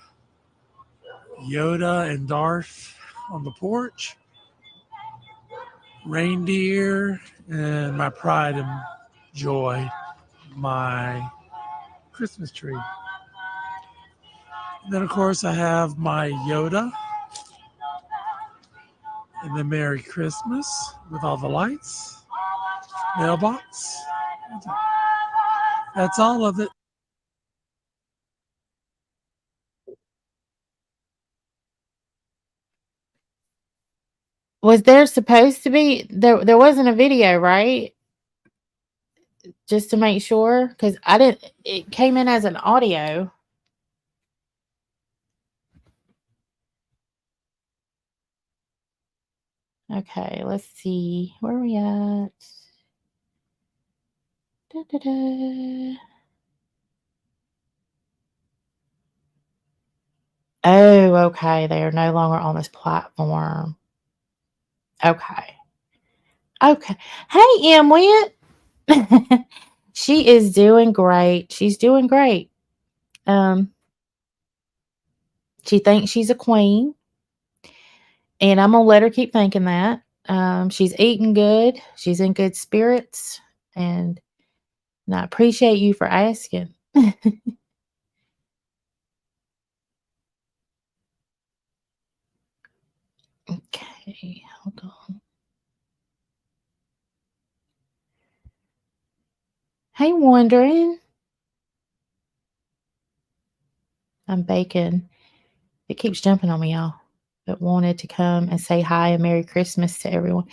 Yoda and Darth on the porch, reindeer, and my pride and joy, my Christmas tree. And then, of course, I have my Yoda and the Merry Christmas with all the lights, mailbox. That's all of it. Was there supposed to be there wasn't a video, right? Just to make sure, because I didn't. It came in as an audio. Okay, let's see. Where are we at? Da, da, da. Oh, okay. They are no longer on this platform. Okay. Okay. Hey, Emwit. She is doing great. She's doing great. She thinks she's a queen, and I'm gonna let her keep thinking that. She's eating good. She's in good spirits, and I appreciate you for asking. Okay, hold on. Hey, wondering. I'm baking. It keeps jumping on me, y'all. But wanted to come and say hi and Merry Christmas to everyone.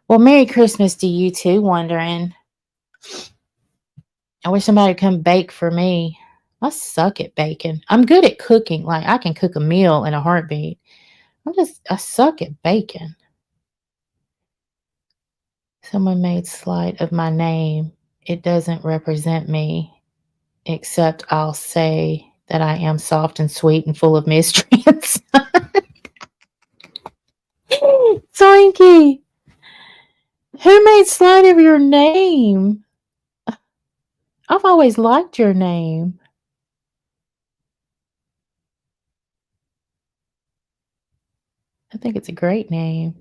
Well, Merry Christmas to you too, wondering. I wish somebody would come bake for me. I suck at baking. I'm good at cooking. Like, I can cook a meal in a heartbeat. I suck at baking. Someone made slight of my name. It doesn't represent me, except I'll say that I am soft and sweet and full of mystery. Zoinky! Who made slight of your name? I've always liked your name. I think it's a great name.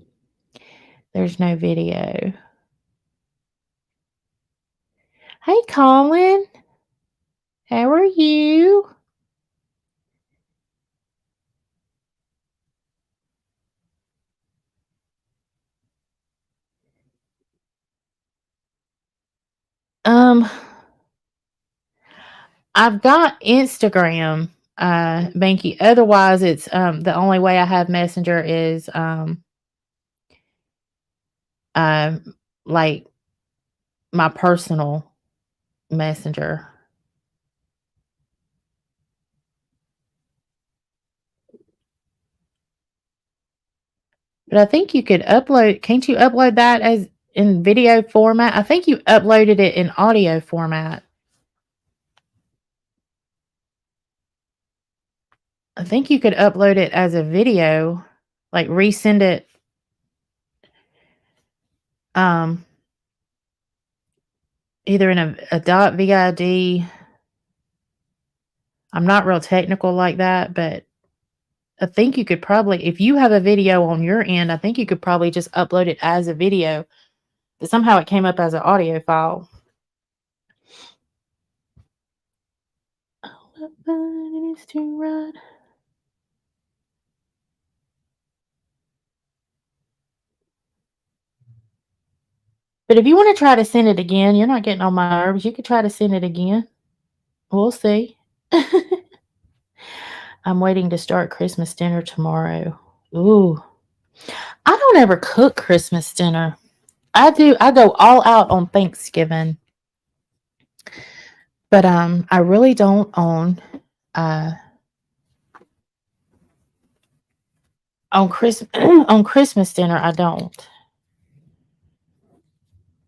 There's no video. Hey, Colin. How are you? I've got Instagram, Banky. Otherwise, it's the only way I have Messenger is uh, like my personal messenger. But I think you could upload. Can't you upload that as in video format? I think you uploaded it in audio format. I think you could upload it as a video, like resend it. Either in a .vid. I'm not real technical like that, but I think you could probably, if you have a video on your end, I think you could probably just upload it as a video. But somehow it came up as an audio file. What button is to run? But if you want to try to send it again, you're not getting on my nerves. You could try to send it again. We'll see. I'm waiting to start Christmas dinner tomorrow. Ooh. I don't ever cook Christmas dinner. I go all out on Thanksgiving. But I really don't on on Christmas dinner, I don't.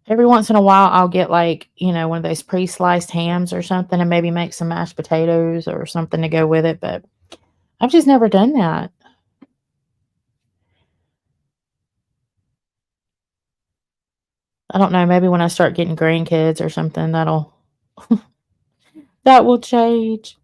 Every once in a while, I'll get like, one of those pre-sliced hams or something and maybe make some mashed potatoes or something to go with it. But I've just never done that. I don't know. Maybe when I start getting grandkids or something, that will change.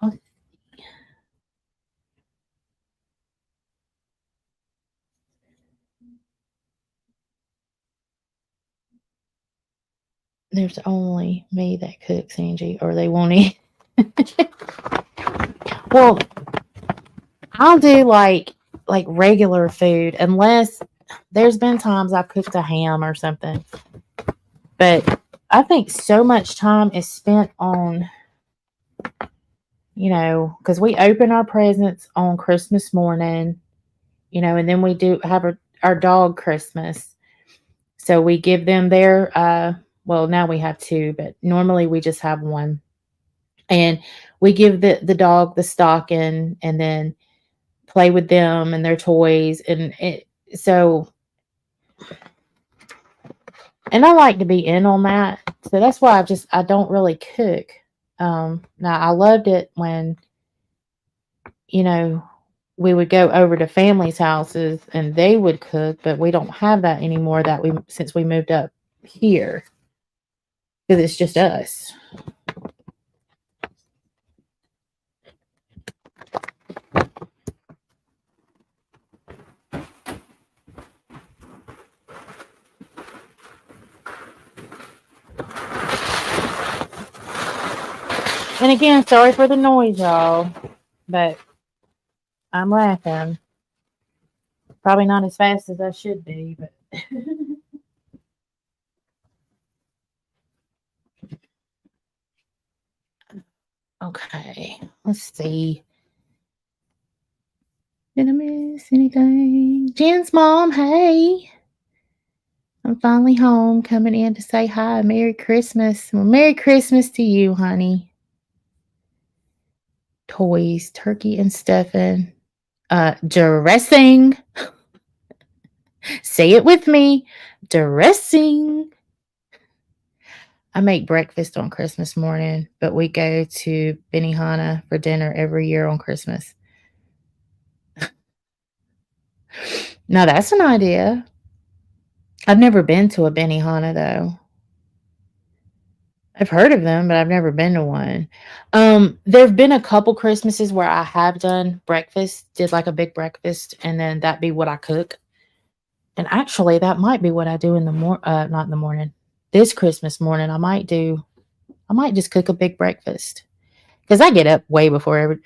Oh, there's only me that cooks, Angie, or they won't eat. Well, I'll do like regular food unless there's been times I've cooked a ham or something. But I think so much time is spent on, because we open our presents on Christmas morning, and then we do have our dog Christmas. So we give them their, well, now we have two, but normally we just have one. And we give the dog the stocking and then play with them and their toys. So, and I like to be in on that. So that's why I don't really cook. Now I loved it when, you know, we would go over to families' houses and they would cook, but we don't have that anymore since we moved up here because it's just us. And again, sorry for the noise, y'all, but I'm laughing. Probably not as fast as I should be, but okay. Let's see. Did I miss anything? Jen's mom, hey. I'm finally home, coming in to say hi. Merry Christmas. Well, Merry Christmas to you, honey. Toys, turkey and stuffing. Dressing. Say it with me. Dressing. I make breakfast on Christmas morning, but we go to Benihana for dinner every year on Christmas. Now that's an idea. I've never been to a Benihana though. I've heard of them, but I've never been to one. There've been a couple Christmases where I have done breakfast, did like a big breakfast, and then that be what I cook. And actually, that might be what I do in the not in the morning. This Christmas morning, I might just cook a big breakfast because I get up way before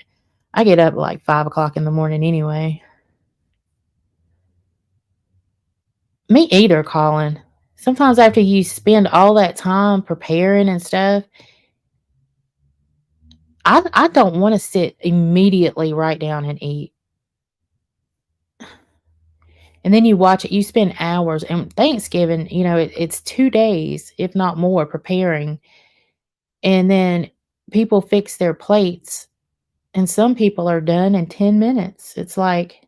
I get up like 5 o'clock in the morning anyway. Me either, Colin. Sometimes after you spend all that time preparing and stuff, I don't want to sit immediately right down and eat. And then you watch it, you spend hours. And Thanksgiving, it's 2 days, if not more, preparing. And then people fix their plates, and some people are done in 10 minutes. It's like,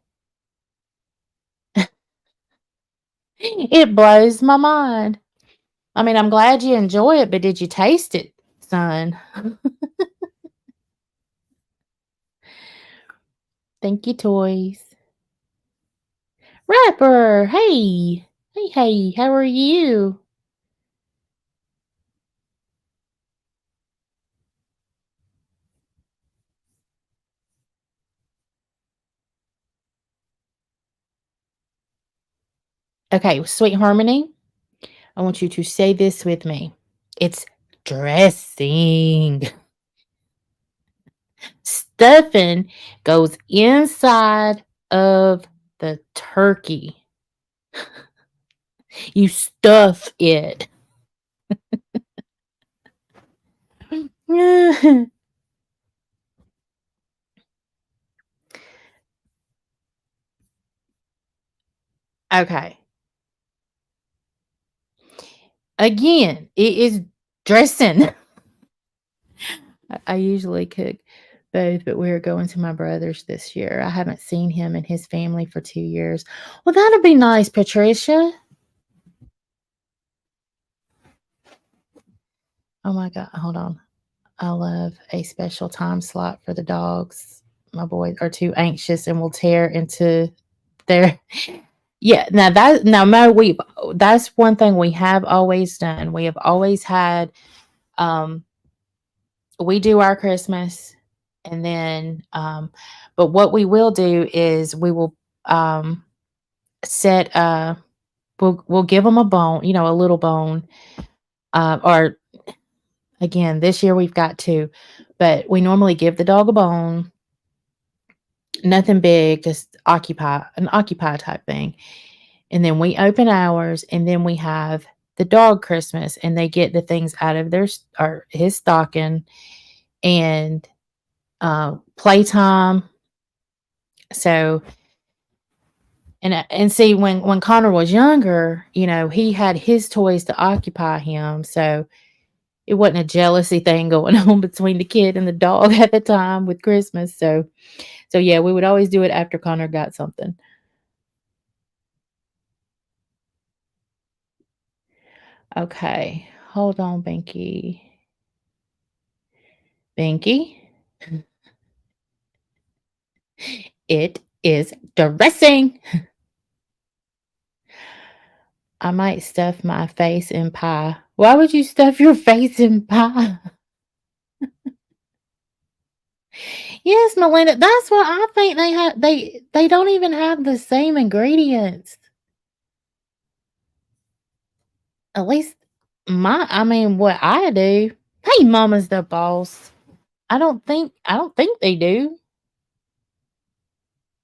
it blows my mind. I mean, I'm glad you enjoy it, but did you taste it, son? Thank you, toys. Rapper, hey. Hey, hey, how are you? Okay, Sweet Harmony, I want you to say this with me. It's dressing. Stuffing goes inside of the turkey. You stuff it. Okay. Again, it is dressing. I usually cook both, but we're going to my brother's this year. I haven't seen him and his family for 2 years. Well, that'll be nice, Patricia. Oh my god, hold on. I love a special time slot for the dogs. My boys are too anxious and will tear into their yeah, now Mo, that's one thing we have always done. We have always had um we do our Christmas and then but what we will do is we will um set we'll give them a bone, a little bone, or again, this year we've got two, but we normally give the dog a bone Nothing big, just occupy type thing. And then we open ours, and then we have the dog Christmas, and they get the things out of or his stocking and playtime. So and see when Connor was younger, he had his toys to occupy him. So it wasn't a jealousy thing going on between the kid and the dog at the time with Christmas. So yeah, we would always do it after Connor got something. Okay. Hold on, Binky. Binky. It is dressing. I might stuff my face in pie. Why would you stuff your face in pie? Yes, Melinda, that's what I think they have. They don't even have the same ingredients. At least what I do. Hey, mama's the boss. I don't think they do.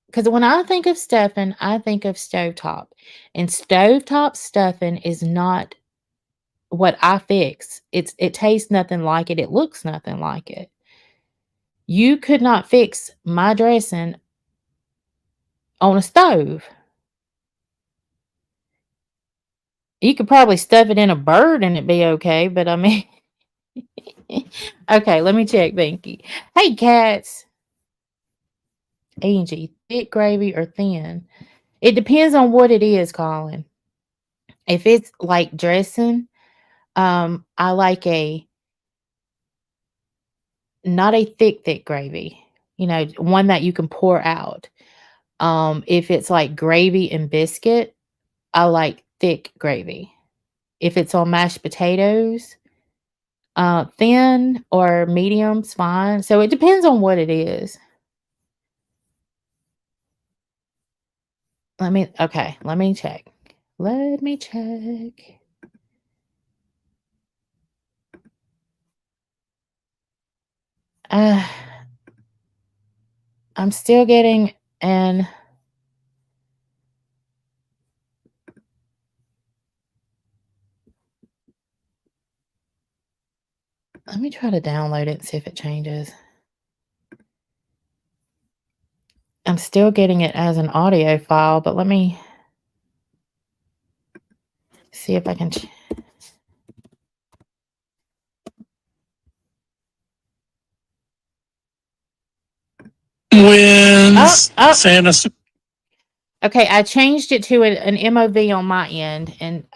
Because when I think of stuffing, I think of stovetop. And stovetop stuffing is not what I fix. It tastes nothing like it. It looks nothing like it. You could not fix my dressing on a stove. You could probably stuff it in a bird and it'd be okay, but I mean okay, let me check, Binky. Hey cats. Angie, thick gravy or thin? It depends on what it is, Colin. If it's like dressing, I like a not a thick gravy. One that you can pour out. If it's like gravy and biscuit, I like thick gravy. If it's on mashed potatoes, thin or medium's fine. So it depends on what it is. Let me check. Let me check. Uh, I'm still getting an let me try to download it and see if it changes. I'm still getting it as an audio file, but let me see if I can. Wins. Oh. Santa. Okay, I changed it to an MOV on my end, and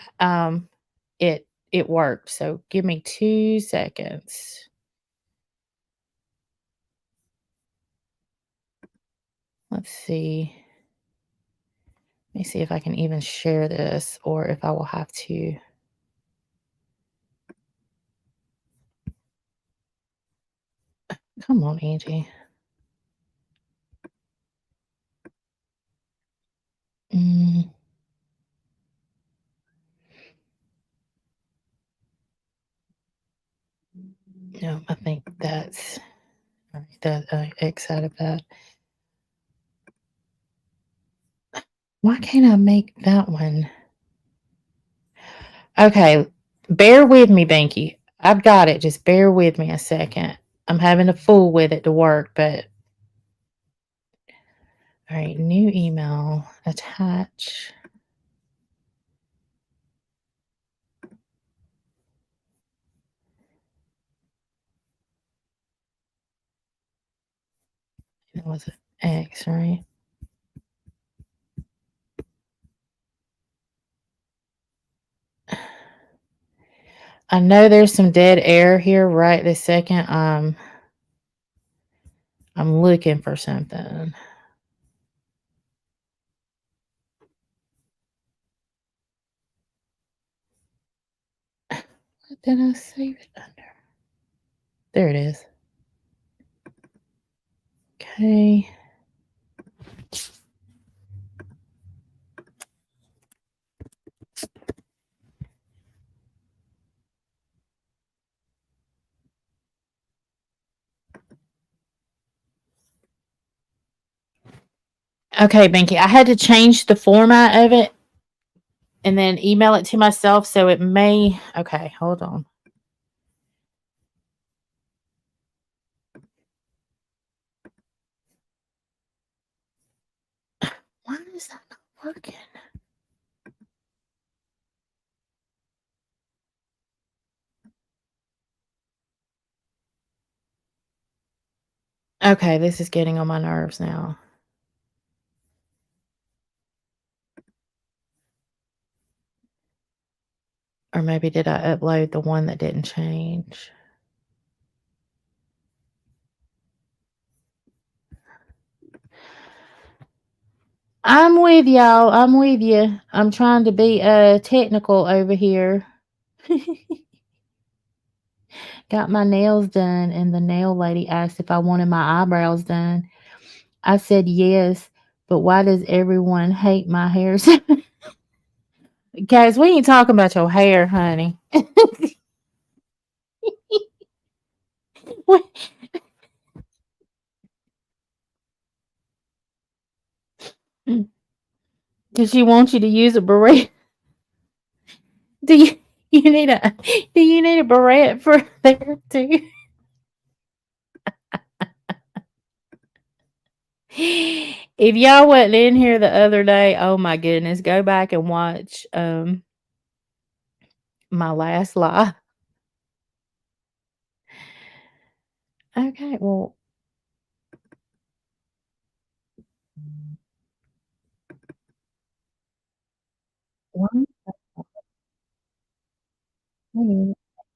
it worked. So give me 2 seconds. Let's see. Let me see if I can even share this or if I will have to. Come on, Angie. No, I think that's all right. That I X out of that. Why can't I make that one? Okay, bear with me, Banky. I've got it. Just bear with me a second. I'm having a fool with it to work, but all right, new email, attach. It was an X, right? I know there's some dead air here right this second. I'm looking for something. What did I save it under? There it is. Okay. Okay, Binky. I had to change the format of it and then email it to myself, so it may. Okay, hold on. Why is that not working? Okay, this is getting on my nerves now. Or maybe did I upload the one that didn't change? I'm with y'all. I'm with you. I'm trying to be technical over here. Got my nails done, and the nail lady asked if I wanted my eyebrows done. I said yes, but why does everyone hate my hair? Guys, we ain't talking about your hair, honey. Does she want you to use a beret? Do you you need a do you need a beret for there too? If y'all wasn't in here the other day, oh my goodness, go back and watch my last live. Okay, well, one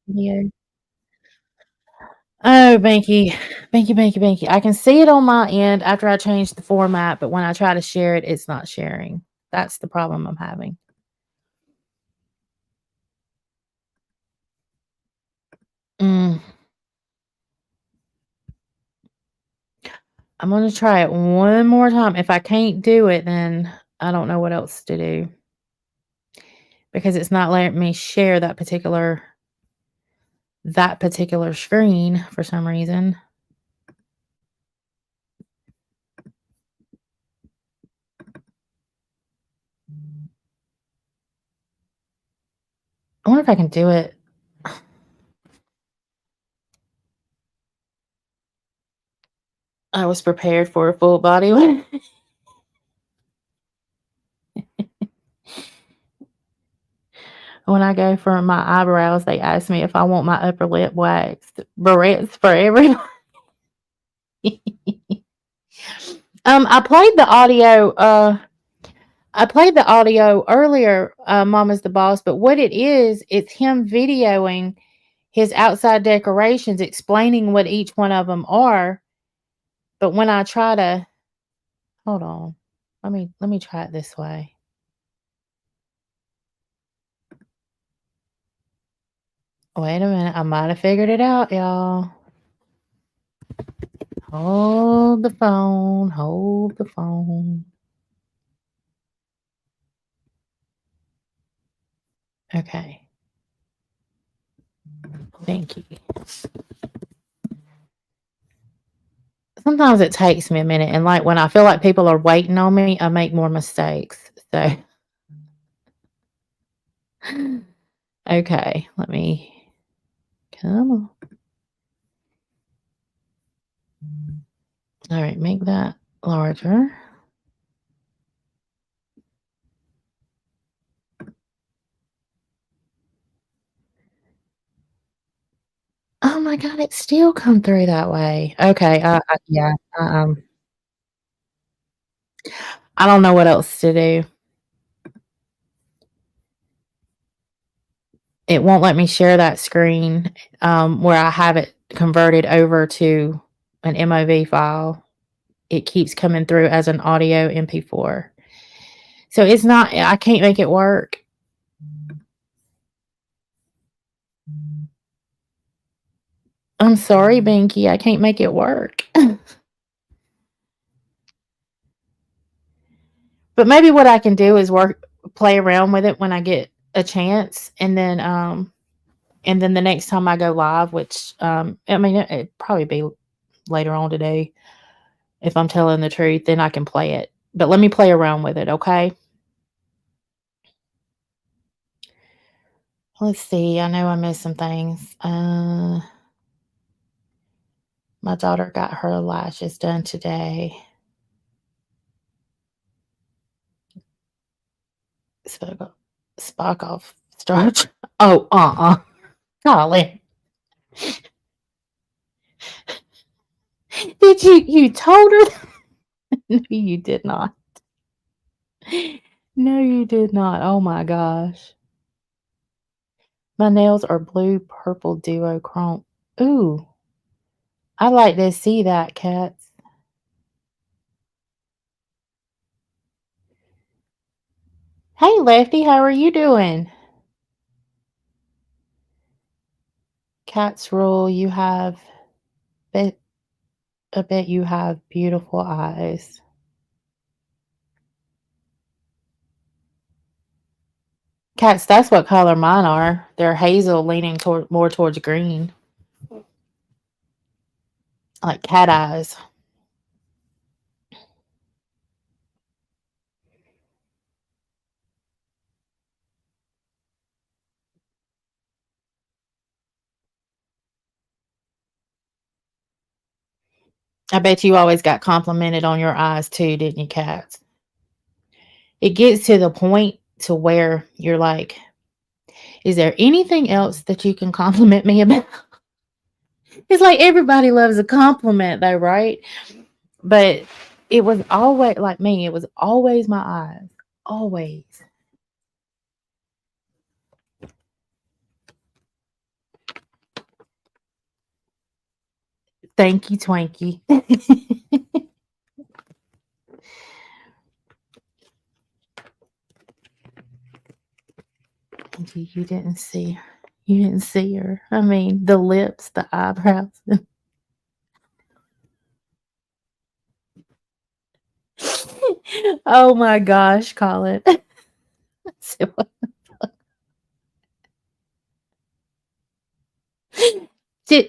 video. Oh, Banky, Banky, Banky, Banky. I can see it on my end after I change the format, but when I try to share it, it's not sharing. That's the problem I'm having. Mm. I'm gonna try it one more time. If I can't do it, then I don't know what else to do because it's not letting me share that particular screen for some reason. I wonder if I can do it. I was prepared for a full body one. When I go for my eyebrows, they ask me if I want my upper lip waxed. Barrettes for everybody. I played the audio. I played the audio earlier, Mama's the Boss, but what it is, it's him videoing his outside decorations, explaining what each one of them are. But when I try to hold on, let me try it this way. Wait a minute, I might have figured it out, y'all. Hold the phone, hold the phone. Okay. Thank you. Sometimes it takes me a minute, and, like, when I feel like people are waiting on me, I make more mistakes, so okay, let me come on. Alright, make that larger. Oh my god, it still come through that way. Okay, yeah, I don't know what else to do. It won't let me share that screen, where I have it converted over to an MOV file. It keeps coming through as an audio MP4. So it's not I can't make it work. I'm sorry, Binky, I can't make it work. But maybe what I can do is play around with it when I get a chance, and then the next time I go live, which, I mean, it'd probably be later on today, if I'm telling the truth, then I can play it But let me play around with it, okay? Let's see. I know I missed some things. My daughter got her lashes done today. Spock off starch. Oh, Colin. Did you told her that? No, you did not. No, you did not. Oh my gosh. My nails are blue purple duochrome. Ooh, I like to see that, cats. Hey, Lefty, how are you doing? Cats rule. You have, bet, I bet you have beautiful eyes. Cats, that's what color mine are. They're hazel, leaning more towards green, like cat eyes. I bet you always got complimented on your eyes too, didn't you, cats? It gets to the point to where you're like, is there anything else that you can compliment me about? It's like everybody loves a compliment though, right? But it was always like me, it was always my eyes. Always. Thank you, Twanky. You didn't see her. You didn't see her. I mean, the lips, the eyebrows. Oh my gosh, Colin.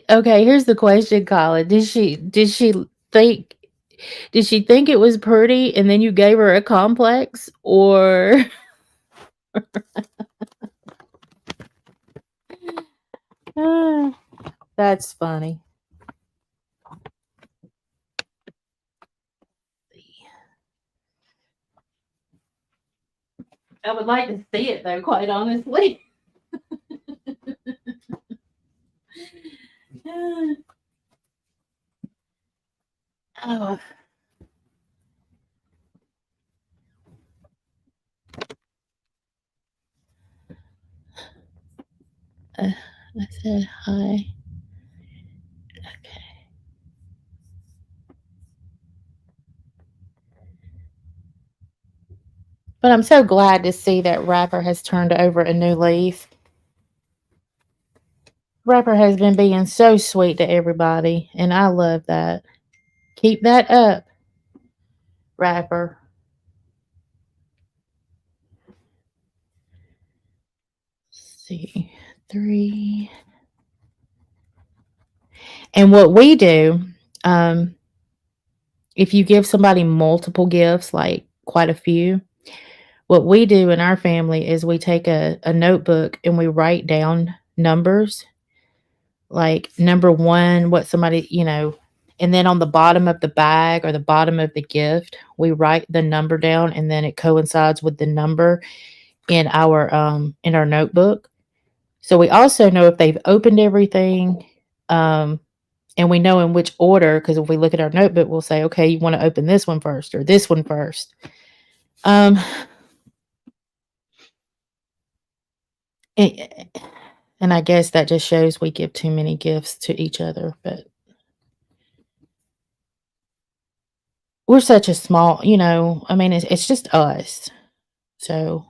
Okay, here's the question, Colin. Think did she think it was pretty and then you gave her a complex, or Ah, that's funny. I would like to see it though, quite honestly. Oh, I said hi. Okay. But I'm so glad to see that Rapper has turned over a new leaf. Rapper has been being so sweet to everybody, and I love that. Keep that up, Rapper. Let's see, 3. And what we do, um, if you give somebody multiple gifts, like quite a few, what we do in our family is we take a notebook and we write down numbers, like number one, what somebody, and then on the bottom of the bag or the bottom of the gift, we write the number down and then it coincides with the number in our notebook. So we also know if they've opened everything, and we know in which order, because if we look at our notebook, we'll say, okay, you want to open this one first or this one first. Um, and I guess that just shows we give too many gifts to each other, but we're such a small, I mean, it's just us. So,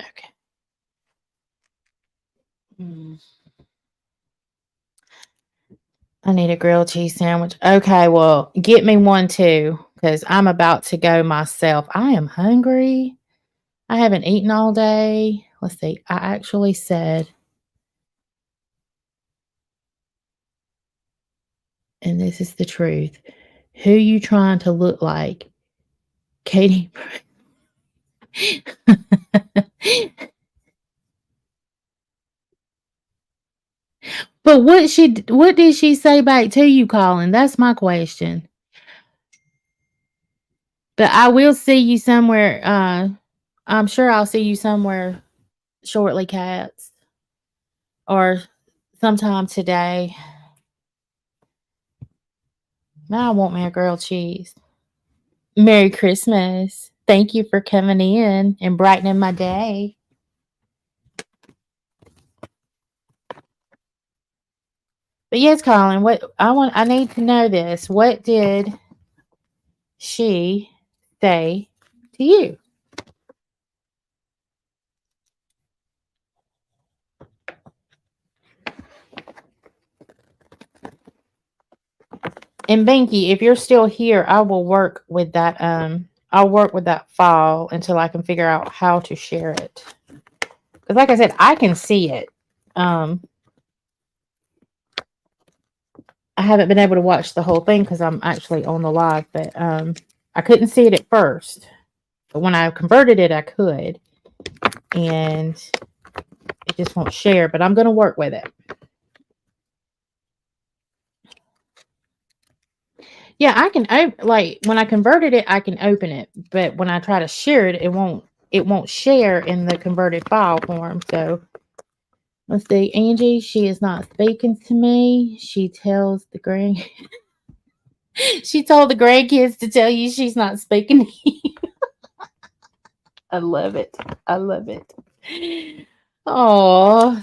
okay. Mm. I need a grilled cheese sandwich. Okay, well, get me one too, because I'm about to go myself. I am hungry. I haven't eaten all day. Let's see. I actually said, and this is the truth, who you trying to look like? Katie. But what did she say back to you, Colin? That's my question. But I will see you somewhere. I'm sure I'll see you somewhere shortly, Cats, or sometime today. Now I want me a grilled cheese. Merry Christmas. Thank you for coming in and brightening my day. But yes, Colin, I need to know this. What did she say to you? And Binky, if you're still here, I will work with that. I'll work with that file until I can figure out how to share it. Because, like I said, I can see it. I haven't been able to watch the whole thing because I'm actually on the live, but I couldn't see it at first. But when I converted it, I could, and it just won't share. But I'm going to work with it. Yeah, I can like when I converted it, I can open it, but when I try to share it, it won't share in the converted file form. So let's see, Angie, she is not speaking to me. She told the grandkids to tell you she's not speaking to you. I love it. I love it. Oh,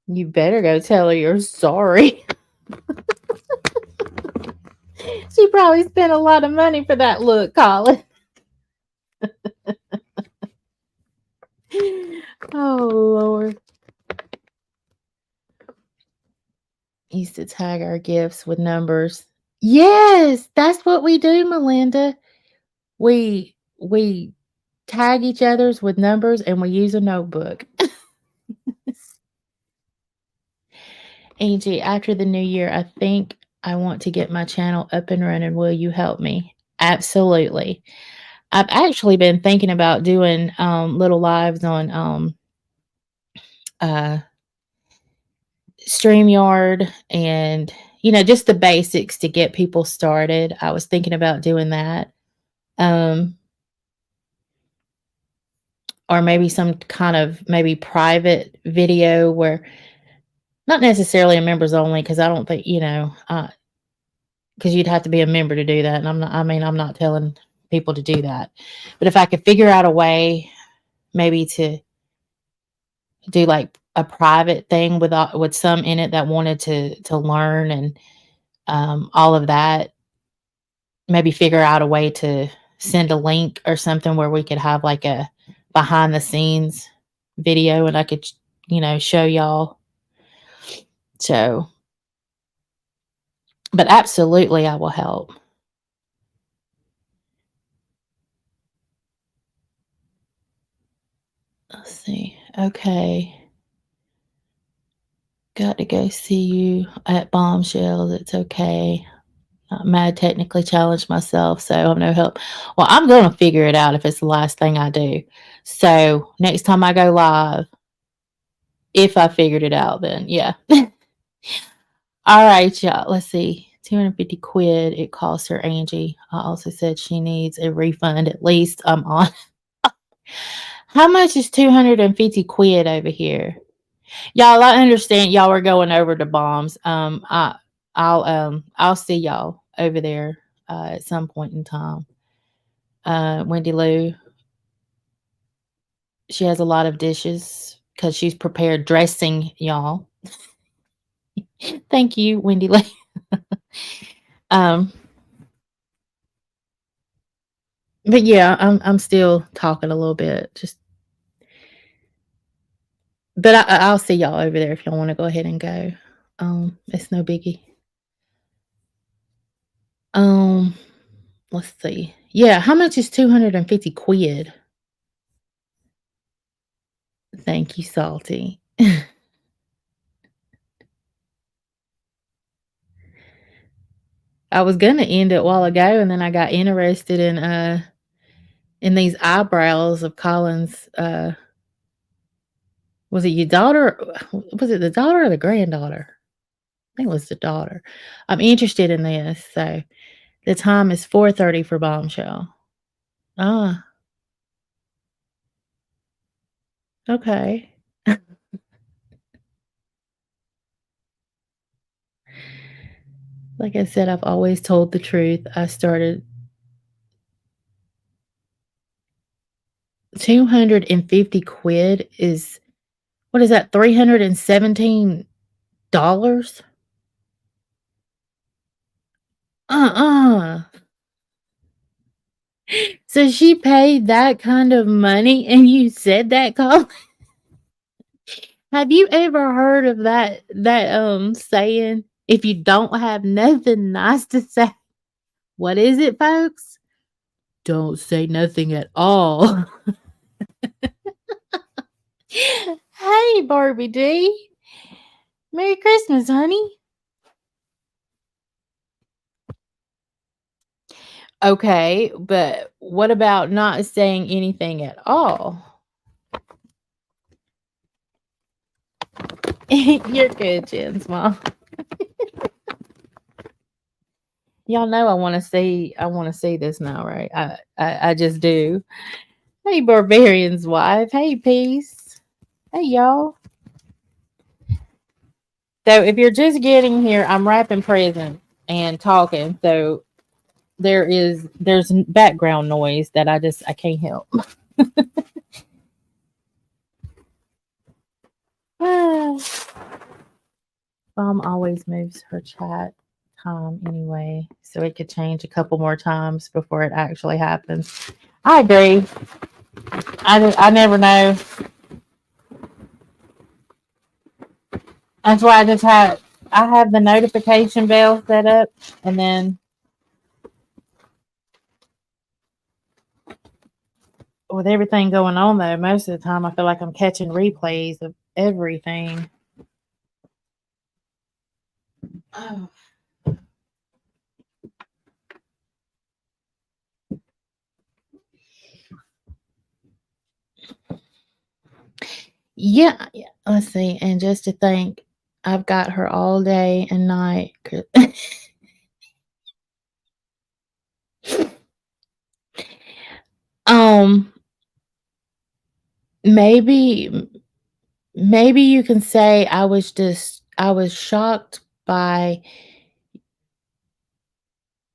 you better go tell her you're sorry. She probably spent a lot of money for that look, Colin. Oh, Lord. Used to tag our gifts with numbers. Yes, that's what we do, Melinda. We tag each other's with numbers and we use a notebook. Angie, after the new year, I think I want to get my channel up and running. Will you help me? Absolutely. I've actually been thinking about doing little lives on uh StreamYard and just the basics to get people started. I was thinking about doing that. Or maybe some kind of maybe private video where not necessarily a members only, because I don't think, because you'd have to be a member to do that. And I'm not telling people to do that. But if I could figure out a way maybe to do like a private thing with some in it that wanted to learn and all of that, maybe figure out a way to send a link or something where we could have like a behind the scenes video and I could, show y'all. So, but absolutely, I will help. Let's see. Okay. Got to go see you at Bombshells. It's okay. Mad technically challenged myself, so I'm no help. Well, I'm going to figure it out if it's the last thing I do. So next time I go live, if I figured it out, then yeah. All right, y'all. Let's see. 250 quid it costs her, Angie. I also said she needs a refund at least. I'm on. How much is 250 quid over here? Y'all, I understand y'all are going over to bombs. I'll see y'all over there at some point in time. Wendy Lou, she has a lot of dishes because she's prepared dressing, y'all. Thank you, Wendy Lou. But yeah, I'm still talking a little bit. But I'll see y'all over there if y'all want to go ahead and go. It's no biggie. Um, let's see. Yeah, how much is 250 quid? Thank you, Salty. I was gonna end it a while ago, and then I got interested in these eyebrows of Colin's. Was it your daughter? Was it the daughter or the granddaughter? I think it was the daughter. I'm interested in this, so the time is 4:30 for Bombshell. Ah, okay. Like I said, I've always told the truth. I started 250 quid is what is that, $317? Uh-uh. So she paid that kind of money and you said that, Colin? Have you ever heard of that saying, "If you don't have nothing nice to say," what is it, folks? Don't say nothing at all. Hey, Barbie D. Merry Christmas, honey. Okay, but what about not saying anything at all? You're good, Jen's mom. Y'all know I wanna see this now, right? I just do. Hey, Barbarian's wife. Hey, Peace. Hey, y'all. So if you're just getting here, I'm wrapping presents and talking. So there's background noise that I can't help. Mom always moves her chat time anyway, so it could change a couple more times before it actually happens. I agree. I never know. That's why I have the notification bell set up, and then with everything going on though, most of the time I feel like I'm catching replays of everything. Oh. Yeah, yeah. Let's see. And just to think, I've got her all day and night. um, maybe maybe you can say I was shocked by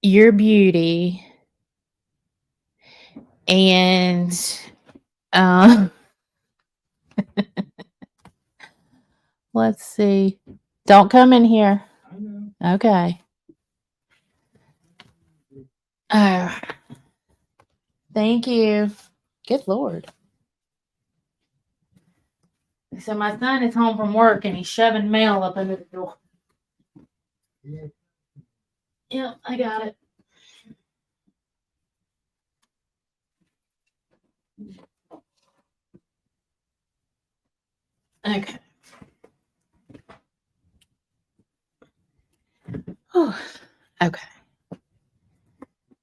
your beauty and um let's see. Don't come in here. Okay. Oh, thank you. Good Lord. So my son is home from work and he's shoving mail up under the door. Yep, I got it. Okay. Whew. Okay.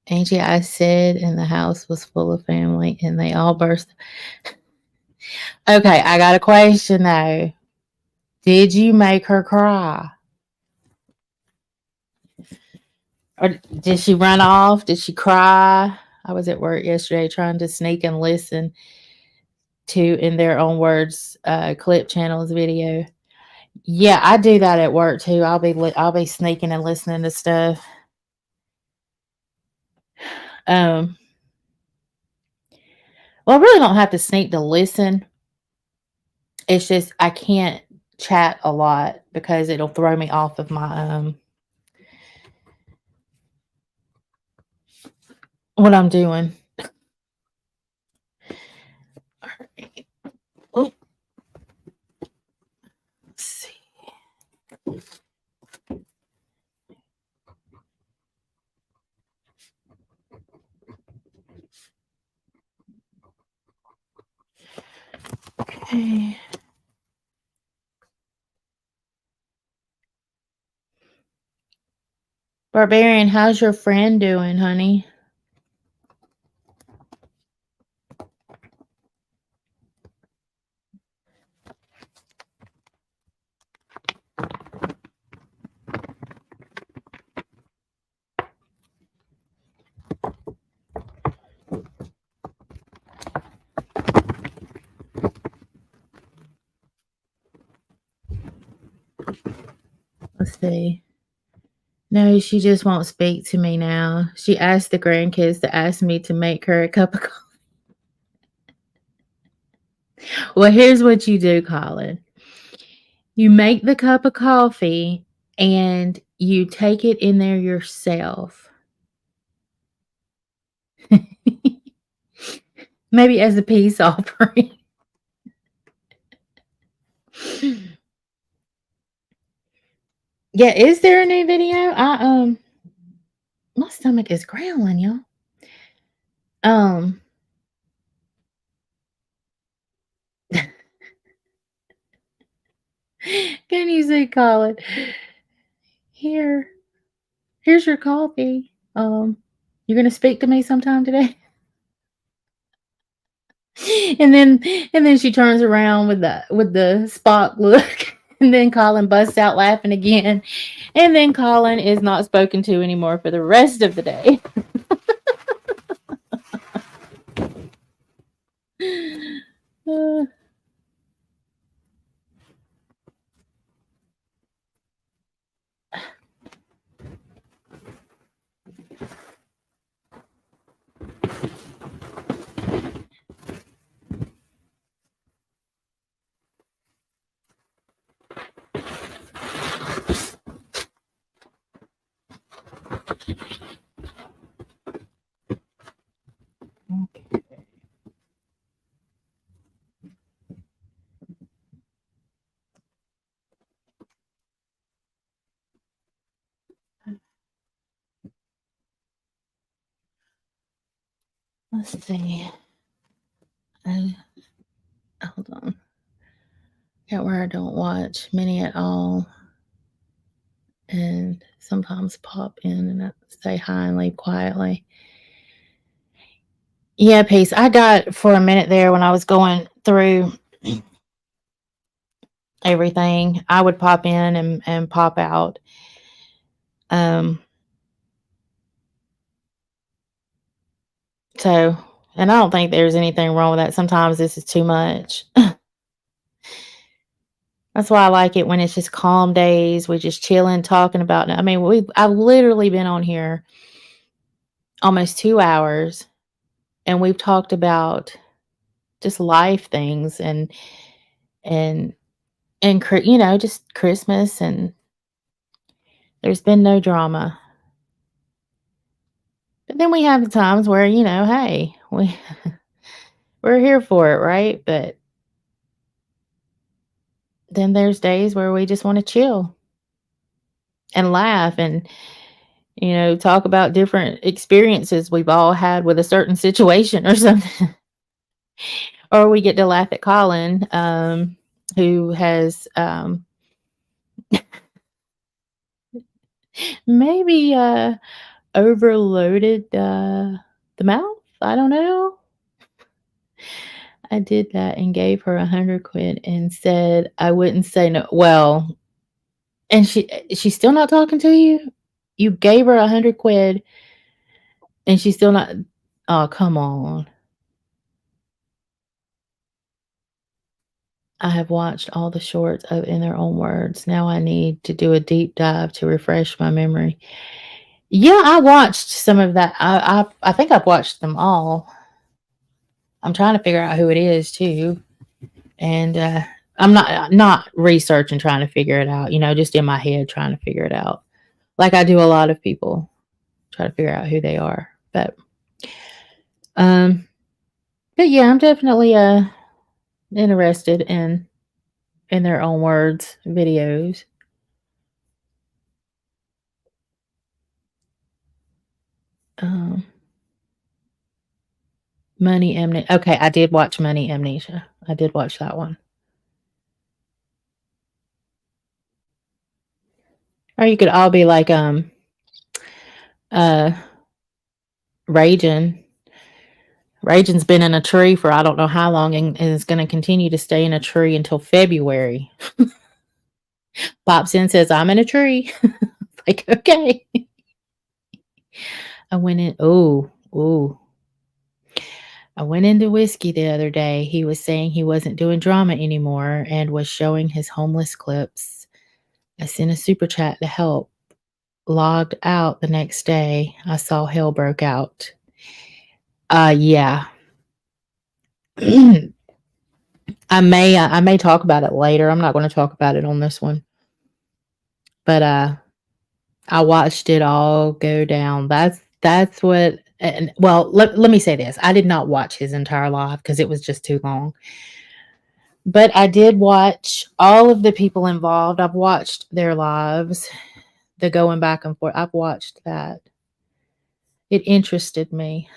Angie, I said, and the house was full of family and they all burst. Okay, I got a question though. Did you make her cry? Or did she run off? Did she cry? I was at work yesterday trying to sneak and listen to, in their own words, Clip Channel's video. Yeah, I do that at work too. I'll be sneaking and listening to stuff. Um, well, I really don't have to sneak to listen. It's just I can't chat a lot because it'll throw me off of my what I'm doing. Oh, let's see. Okay. Barbarian, how's your friend doing, honey? Let's see. No, she just won't speak to me now. She asked the grandkids to ask me to make her a cup of coffee. Well, here's what you do, Colin. You make the cup of coffee and you take it in there yourself. Maybe as a peace offering. Yeah, is there a new video? My stomach is growling, y'all. Um Can you say, Colin? Here's your coffee. You're gonna speak to me sometime today? And then she turns around with the Spock look, and then Colin busts out laughing again, and then Colin is not spoken to anymore for the rest of the day. Uh, okay. Let's see. Hold on. Got where I don't watch many at all, and sometimes pop in and say hi and leave quietly. Yeah, peace. I got for a minute there when I was going through everything. I would pop in and pop out. Um, so, and I don't think there's anything wrong with that. Sometimes this is too much. That's why I like it when it's just calm days. We're just chilling, talking about. I mean, I've literally been on here almost 2 hours, and we've talked about just life things and just Christmas, and there's been no drama. But then we have the times where, hey, we're here for it, right? But then there's days where we just want to chill and laugh and, talk about different experiences we've all had with a certain situation or something. Or we get to laugh at Colin, who has maybe overloaded the mouth. I don't know. I did that and gave her 100 quid and said I wouldn't say no. Well, and she's still not talking to you? You gave her 100 quid and she's still not. Oh, come on. I have watched all the shorts of In Their Own Words. Now I need to do a deep dive to refresh my memory. Yeah, I watched some of that. I think I've watched them all. I'm trying to figure out who it is too, and I'm not researching trying to figure it out. Just in my head trying to figure it out, like I do a lot of people try to figure out who they are. Um, but yeah, I'm definitely interested in Their Own Words videos. Um, Money Amnesia. Okay, I did watch Money Amnesia. I did watch that one. Or you could all be like, uh, Raging. Raging's been in a tree for I don't know how long and is gonna continue to stay in a tree until February. Pops in, says, "I'm in a tree." Like, "Okay." I went in ooh. I went into Whiskey the other day. He was saying he wasn't doing drama anymore and was showing his homeless clips. I sent a super chat to help. Logged out the next day. I saw hell broke out. Yeah. I may talk about it later. I'm not gonna talk about it on this one. But, I watched it all go down. That's what and well, let me say this. I did not watch his entire live because it was just too long. But I did watch all of the people involved. I've watched their lives, the going back and forth. I've watched that. It interested me,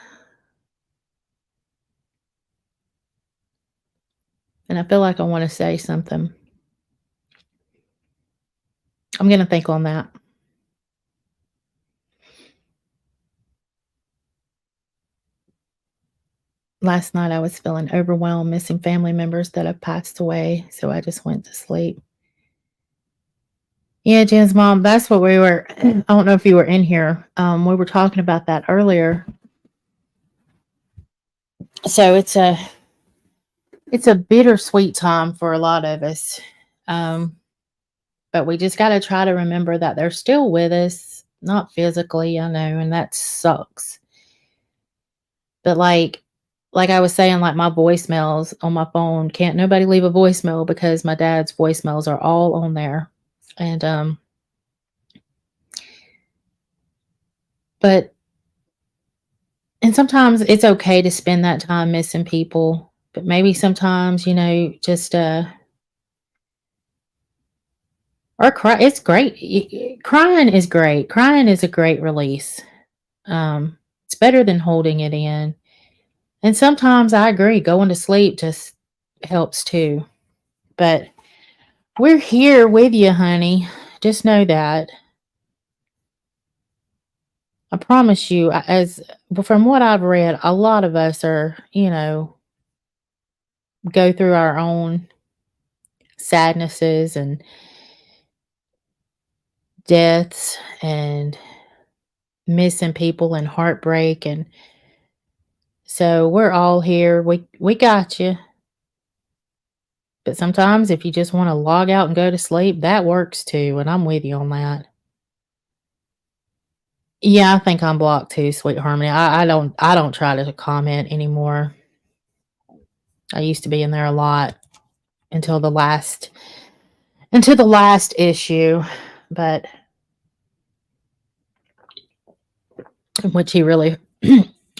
and I feel like I wanna say something. I'm gonna think on that. Last night, I was feeling overwhelmed, missing family members that have passed away, so I just went to sleep. Yeah, Jen's mom, that's what we were I don't know if you were in here. We were talking about that earlier. So it's a bittersweet time for a lot of us. Um, but we just gotta try to remember that they're still with us, not physically, I know, and that sucks. But like I was saying, like my voicemails on my phone, can't nobody leave a voicemail because my dad's voicemails are all on there. And but and sometimes it's okay to spend that time missing people, but maybe sometimes, just or cry. It's great. Crying is great. Crying is a great release. It's better than holding it in. And sometimes I agree, going to sleep just helps too. But we're here with you, honey. Just know that. I promise you, from what I've read, a lot of us are, go through our own sadnesses and deaths and missing people and heartbreak, and so we're all here. We got you. But sometimes if you just want to log out and go to sleep, that works too, and I'm with you on that. Yeah, I think I'm blocked too, Sweet Harmony. I don't try to comment anymore. I used to be in there a lot until the last issue, but which he really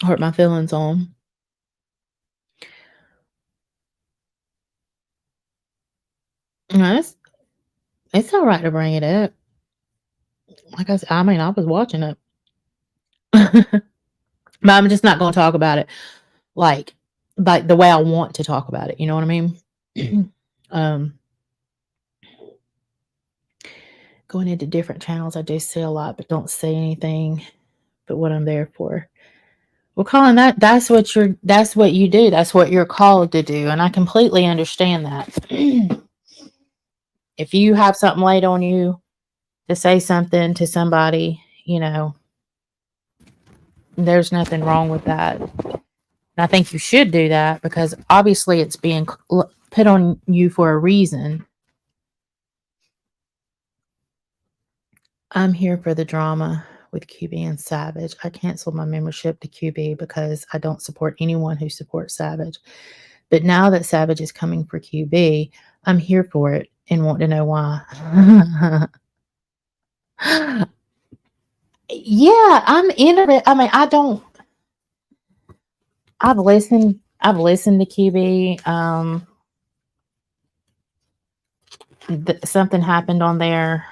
hurt my feelings on. No, it's all right to bring it up. Like I said, I mean, I was watching it. But I'm just not gonna talk about it like like the way I want to talk about it, you know what I mean? Um, Going into different channels, I do say a lot, but don't say anything but what I'm there for. Well, Colin, that's what you do. That's what you're called to do, and I completely understand that. If you have something laid on you to say something to somebody, there's nothing wrong with that. And I think you should do that because obviously it's being put on you for a reason. I'm here for the drama with QB and Savage. I canceled my membership to QB because I don't support anyone who supports Savage. But now that Savage is coming for QB, I'm here for it and want to know why. Yeah, I'm interested. I mean, I've listened to QB. Something happened on there,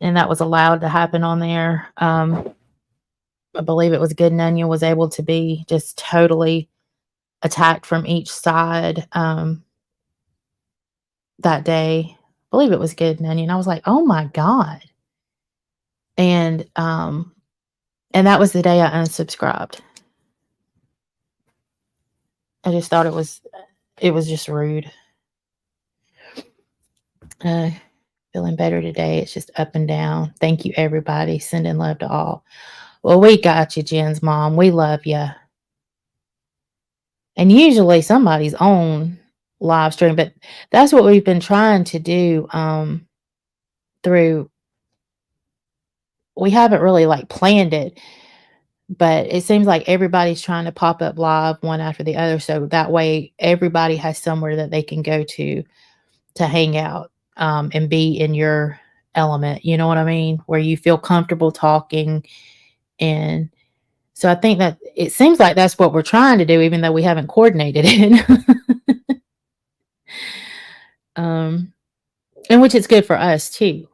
and that was allowed to happen on there. I believe it was Good and Onion was able to be just totally attacked from each side that day. believe it was Good and Onion. I was like, "Oh my god." And, and that was the day I unsubscribed. I just thought it was just rude. Feeling better today. It's just up and down. Thank you, everybody. Sending love to all. Well, we got you, Jen's mom. We love you. And usually somebody's on live stream, but that's what we've been trying to do through we haven't really like planned it, but it seems like everybody's trying to pop up live one after the other so that way everybody has somewhere that they can go to hang out and be in your element, you know what I mean? Where you feel comfortable talking. And so I think that it seems like that's what we're trying to do, even though we haven't coordinated it. And which is good for us too.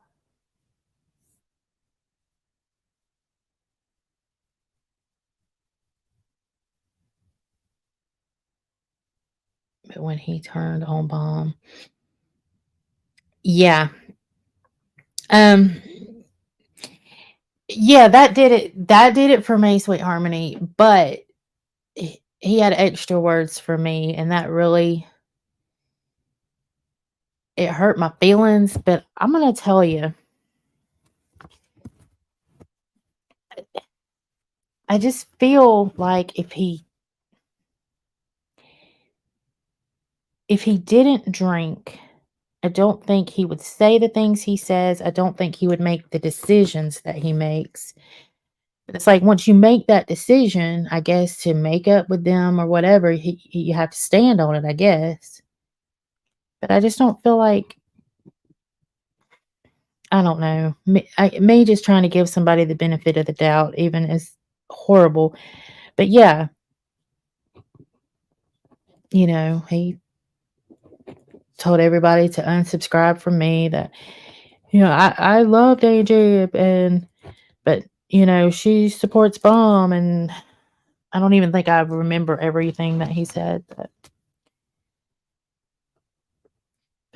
But when he turned on bomb, yeah, um, yeah, that did it. That did it for me, Sweet Harmony. But he had extra words for me, and that really it hurt my feelings. But I'm gonna tell you, I just feel like if he didn't drink, I don't think he would say the things he says. I don't think he would make the decisions that he makes. But it's like once you make that decision, I guess to make up with them or whatever, you have to stand on it, I guess. But I just don't feel like I don't know. Me just trying to give somebody the benefit of the doubt, even is horrible. But yeah, he told everybody to unsubscribe from me that, I love AJ but she supports bomb and I don't even think I remember everything that he said, but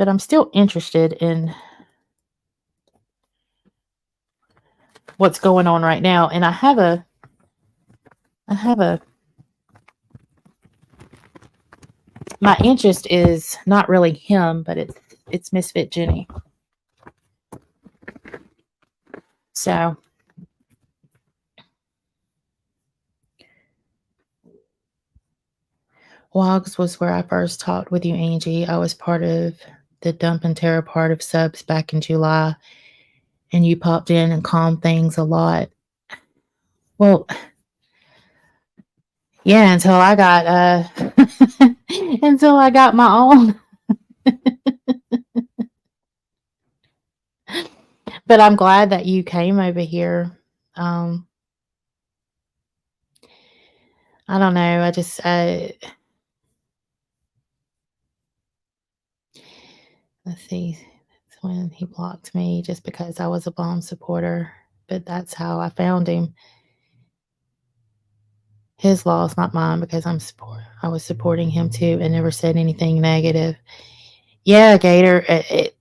I'm still interested in what's going on right now. And I have a my interest is not really him, but it's Misfit Jenny. So Wogs was where I first talked with you, Angie. I was part of the Dump and Terror part of subs back in July, and you popped in and calmed things a lot. Well, yeah, until I got until I got my own. But I'm glad that you came over here. I don't know. I just let's see. That's when he blocked me just because I was a bomb supporter. But that's how I found him. His loss, not mine, because I was supporting him too and never said anything negative. Yeah, Gator, it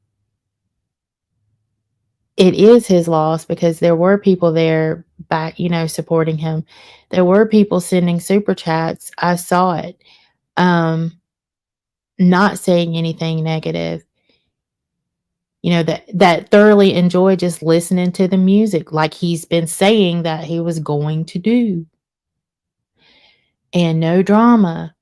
is his loss because there were people there back, supporting him. There were people sending super chats. I saw it. Not saying anything negative. That thoroughly enjoy just listening to the music like he's been saying that he was going to do. And no drama.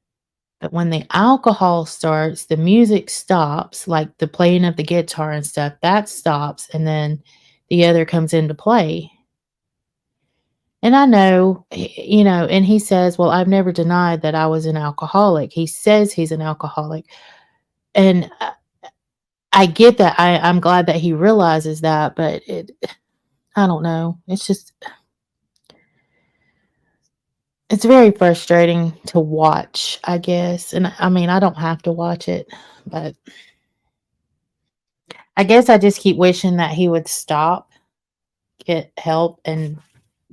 But when the alcohol starts, the music stops, like the playing of the guitar and stuff, that stops, and then the other comes into play. And I know, and he says, well, I've never denied that I was an alcoholic. He says he's an alcoholic. And I get that. I'm glad that he realizes that, but I don't know. It's very frustrating to watch, I guess. And I mean, I don't have to watch it, but I guess I just keep wishing that he would stop, get help, and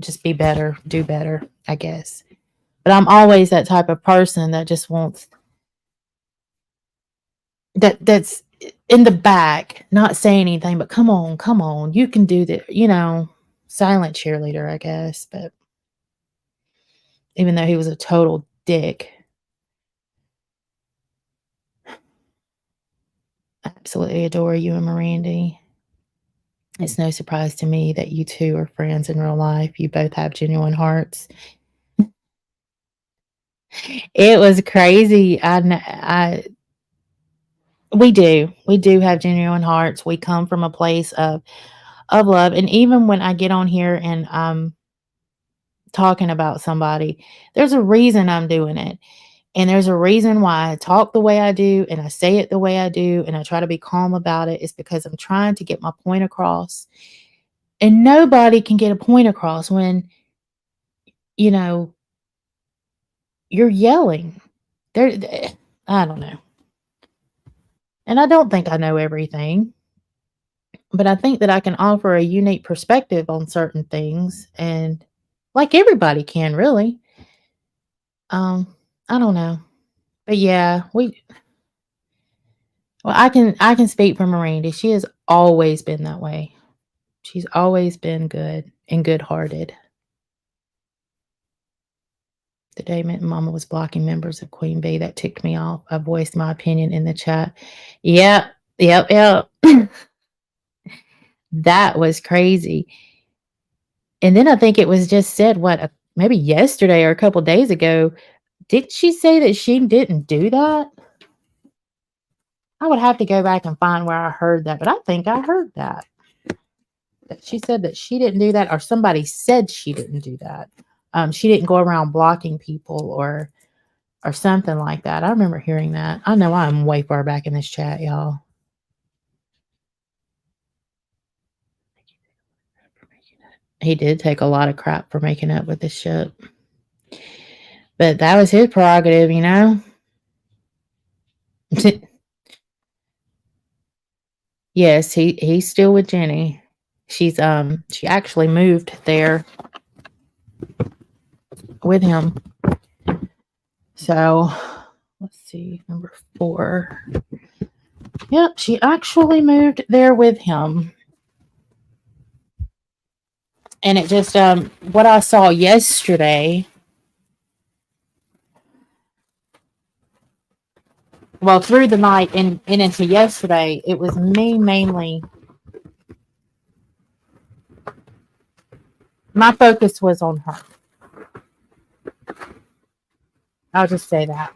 just be better, do better, I guess. But I'm always that type of person that just wants that's in the back, not saying anything, but come on, you can do that, silent cheerleader, I guess. But even though he was a total dick, I absolutely adore you and Mirandy. It's no surprise to me that you two are friends in real life. You both have genuine hearts. It was crazy. We do have genuine hearts. We come from a place of love, and even when I get on here and I'm talking about somebody, there's a reason I'm doing it. And there's a reason why I talk the way I do and I say it the way I do and I try to be calm about it. It's because I'm trying to get my point across. And nobody can get a point across when, you know, you're yelling. I don't know. And I don't think I know everything, but I think that I can offer a unique perspective on certain things, and like everybody can really. I don't know. But yeah, I can speak for Miranda. She has always been that way. She's always been good and good-hearted. The day Mama was blocking members of Queen Bee, that ticked me off. I voiced my opinion in the chat. Yep, yep. That was crazy. And then I think it was just said, maybe yesterday or a couple days ago, did she say that she didn't do that? I would have to go back and find where I heard that, but I think I heard that. That she said that she didn't do that, or somebody said she didn't do that. She didn't go around blocking people or something like that. I remember hearing that. I know I'm way far back in this chat, y'all. He did take a lot of crap for making up with this shit. But that was his prerogative, Yes, he's still with Jenny. She actually moved there with him. So let's see, number 4. Yep, she actually moved there with him. And it just what I saw yesterday, well, through the night and into yesterday, it was me mainly. My focus was on her. I'll just say that.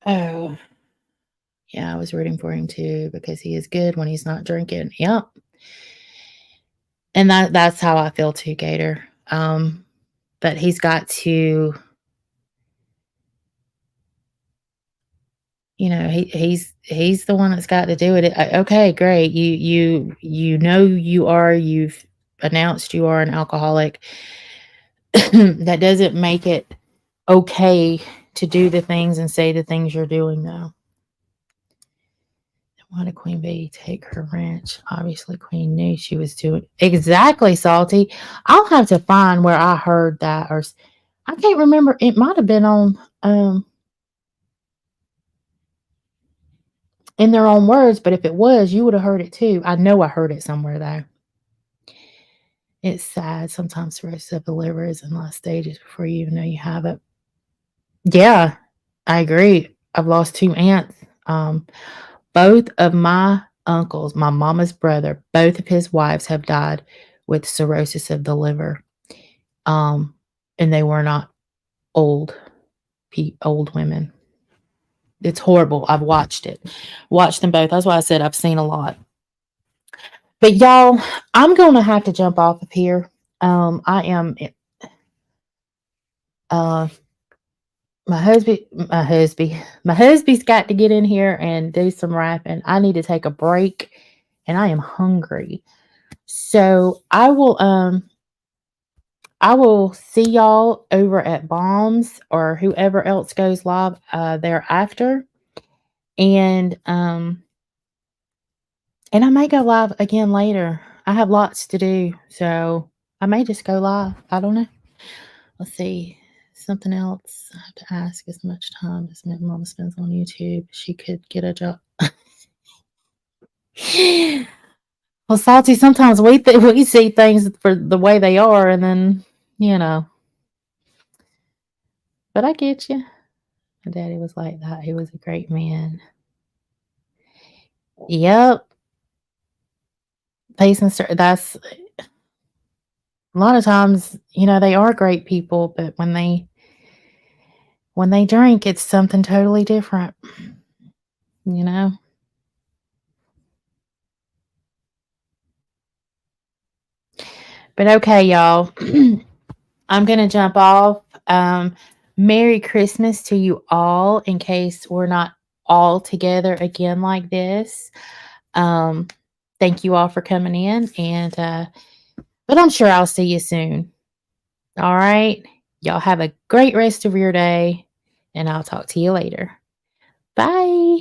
Oh, yeah, I was rooting for him too because he is good when he's not drinking. Yep. And that's how I feel too, Gator. But he's got to, he's the one that's got to do it. Okay, great. You've announced you are an alcoholic. That doesn't make it okay to do the things and say the things you're doing, though. Why did Queen Bee take her ranch? Obviously, Queen knew she was doing exactly, Salty. I'll have to find where I heard that, or I can't remember. It might have been on in their own words, but if it was, you would have heard it too. I know I heard it somewhere though. It's sad. Sometimes cirrhosis of the liver is in last stages before you even know you have it. Yeah, I agree. I've lost 2 aunts. Both of my uncles, my mama's brother, both of his wives have died with cirrhosis of the liver. And they were not old women. It's horrible. I've watched them both. That's why I said I've seen a lot. But y'all, I'm going to have to jump off of here. I am, my husband's got to get in here and do some wrapping. I need to take a break and I am hungry. So I will see y'all over at Bombs or whoever else goes live thereafter. And I may go live again later. I have lots to do, so I may just go live. I don't know. Let's see. Something else I have to ask: as much time as my mom spends on YouTube, she could get a job. Well, Salty, sometimes we see things for the way they are, and then, you know. But I get you. My daddy was like that. He was a great man. Yep. Pace and that's a lot of times, they are great people, but when they drink, it's something totally different, you know? But okay, y'all. I'm gonna jump off. Merry Christmas to you all, in case we're not all together again like this. Thank you all for coming in, and but I'm sure I'll see you soon. All right. Y'all have a great rest of your day, and I'll talk to you later. Bye.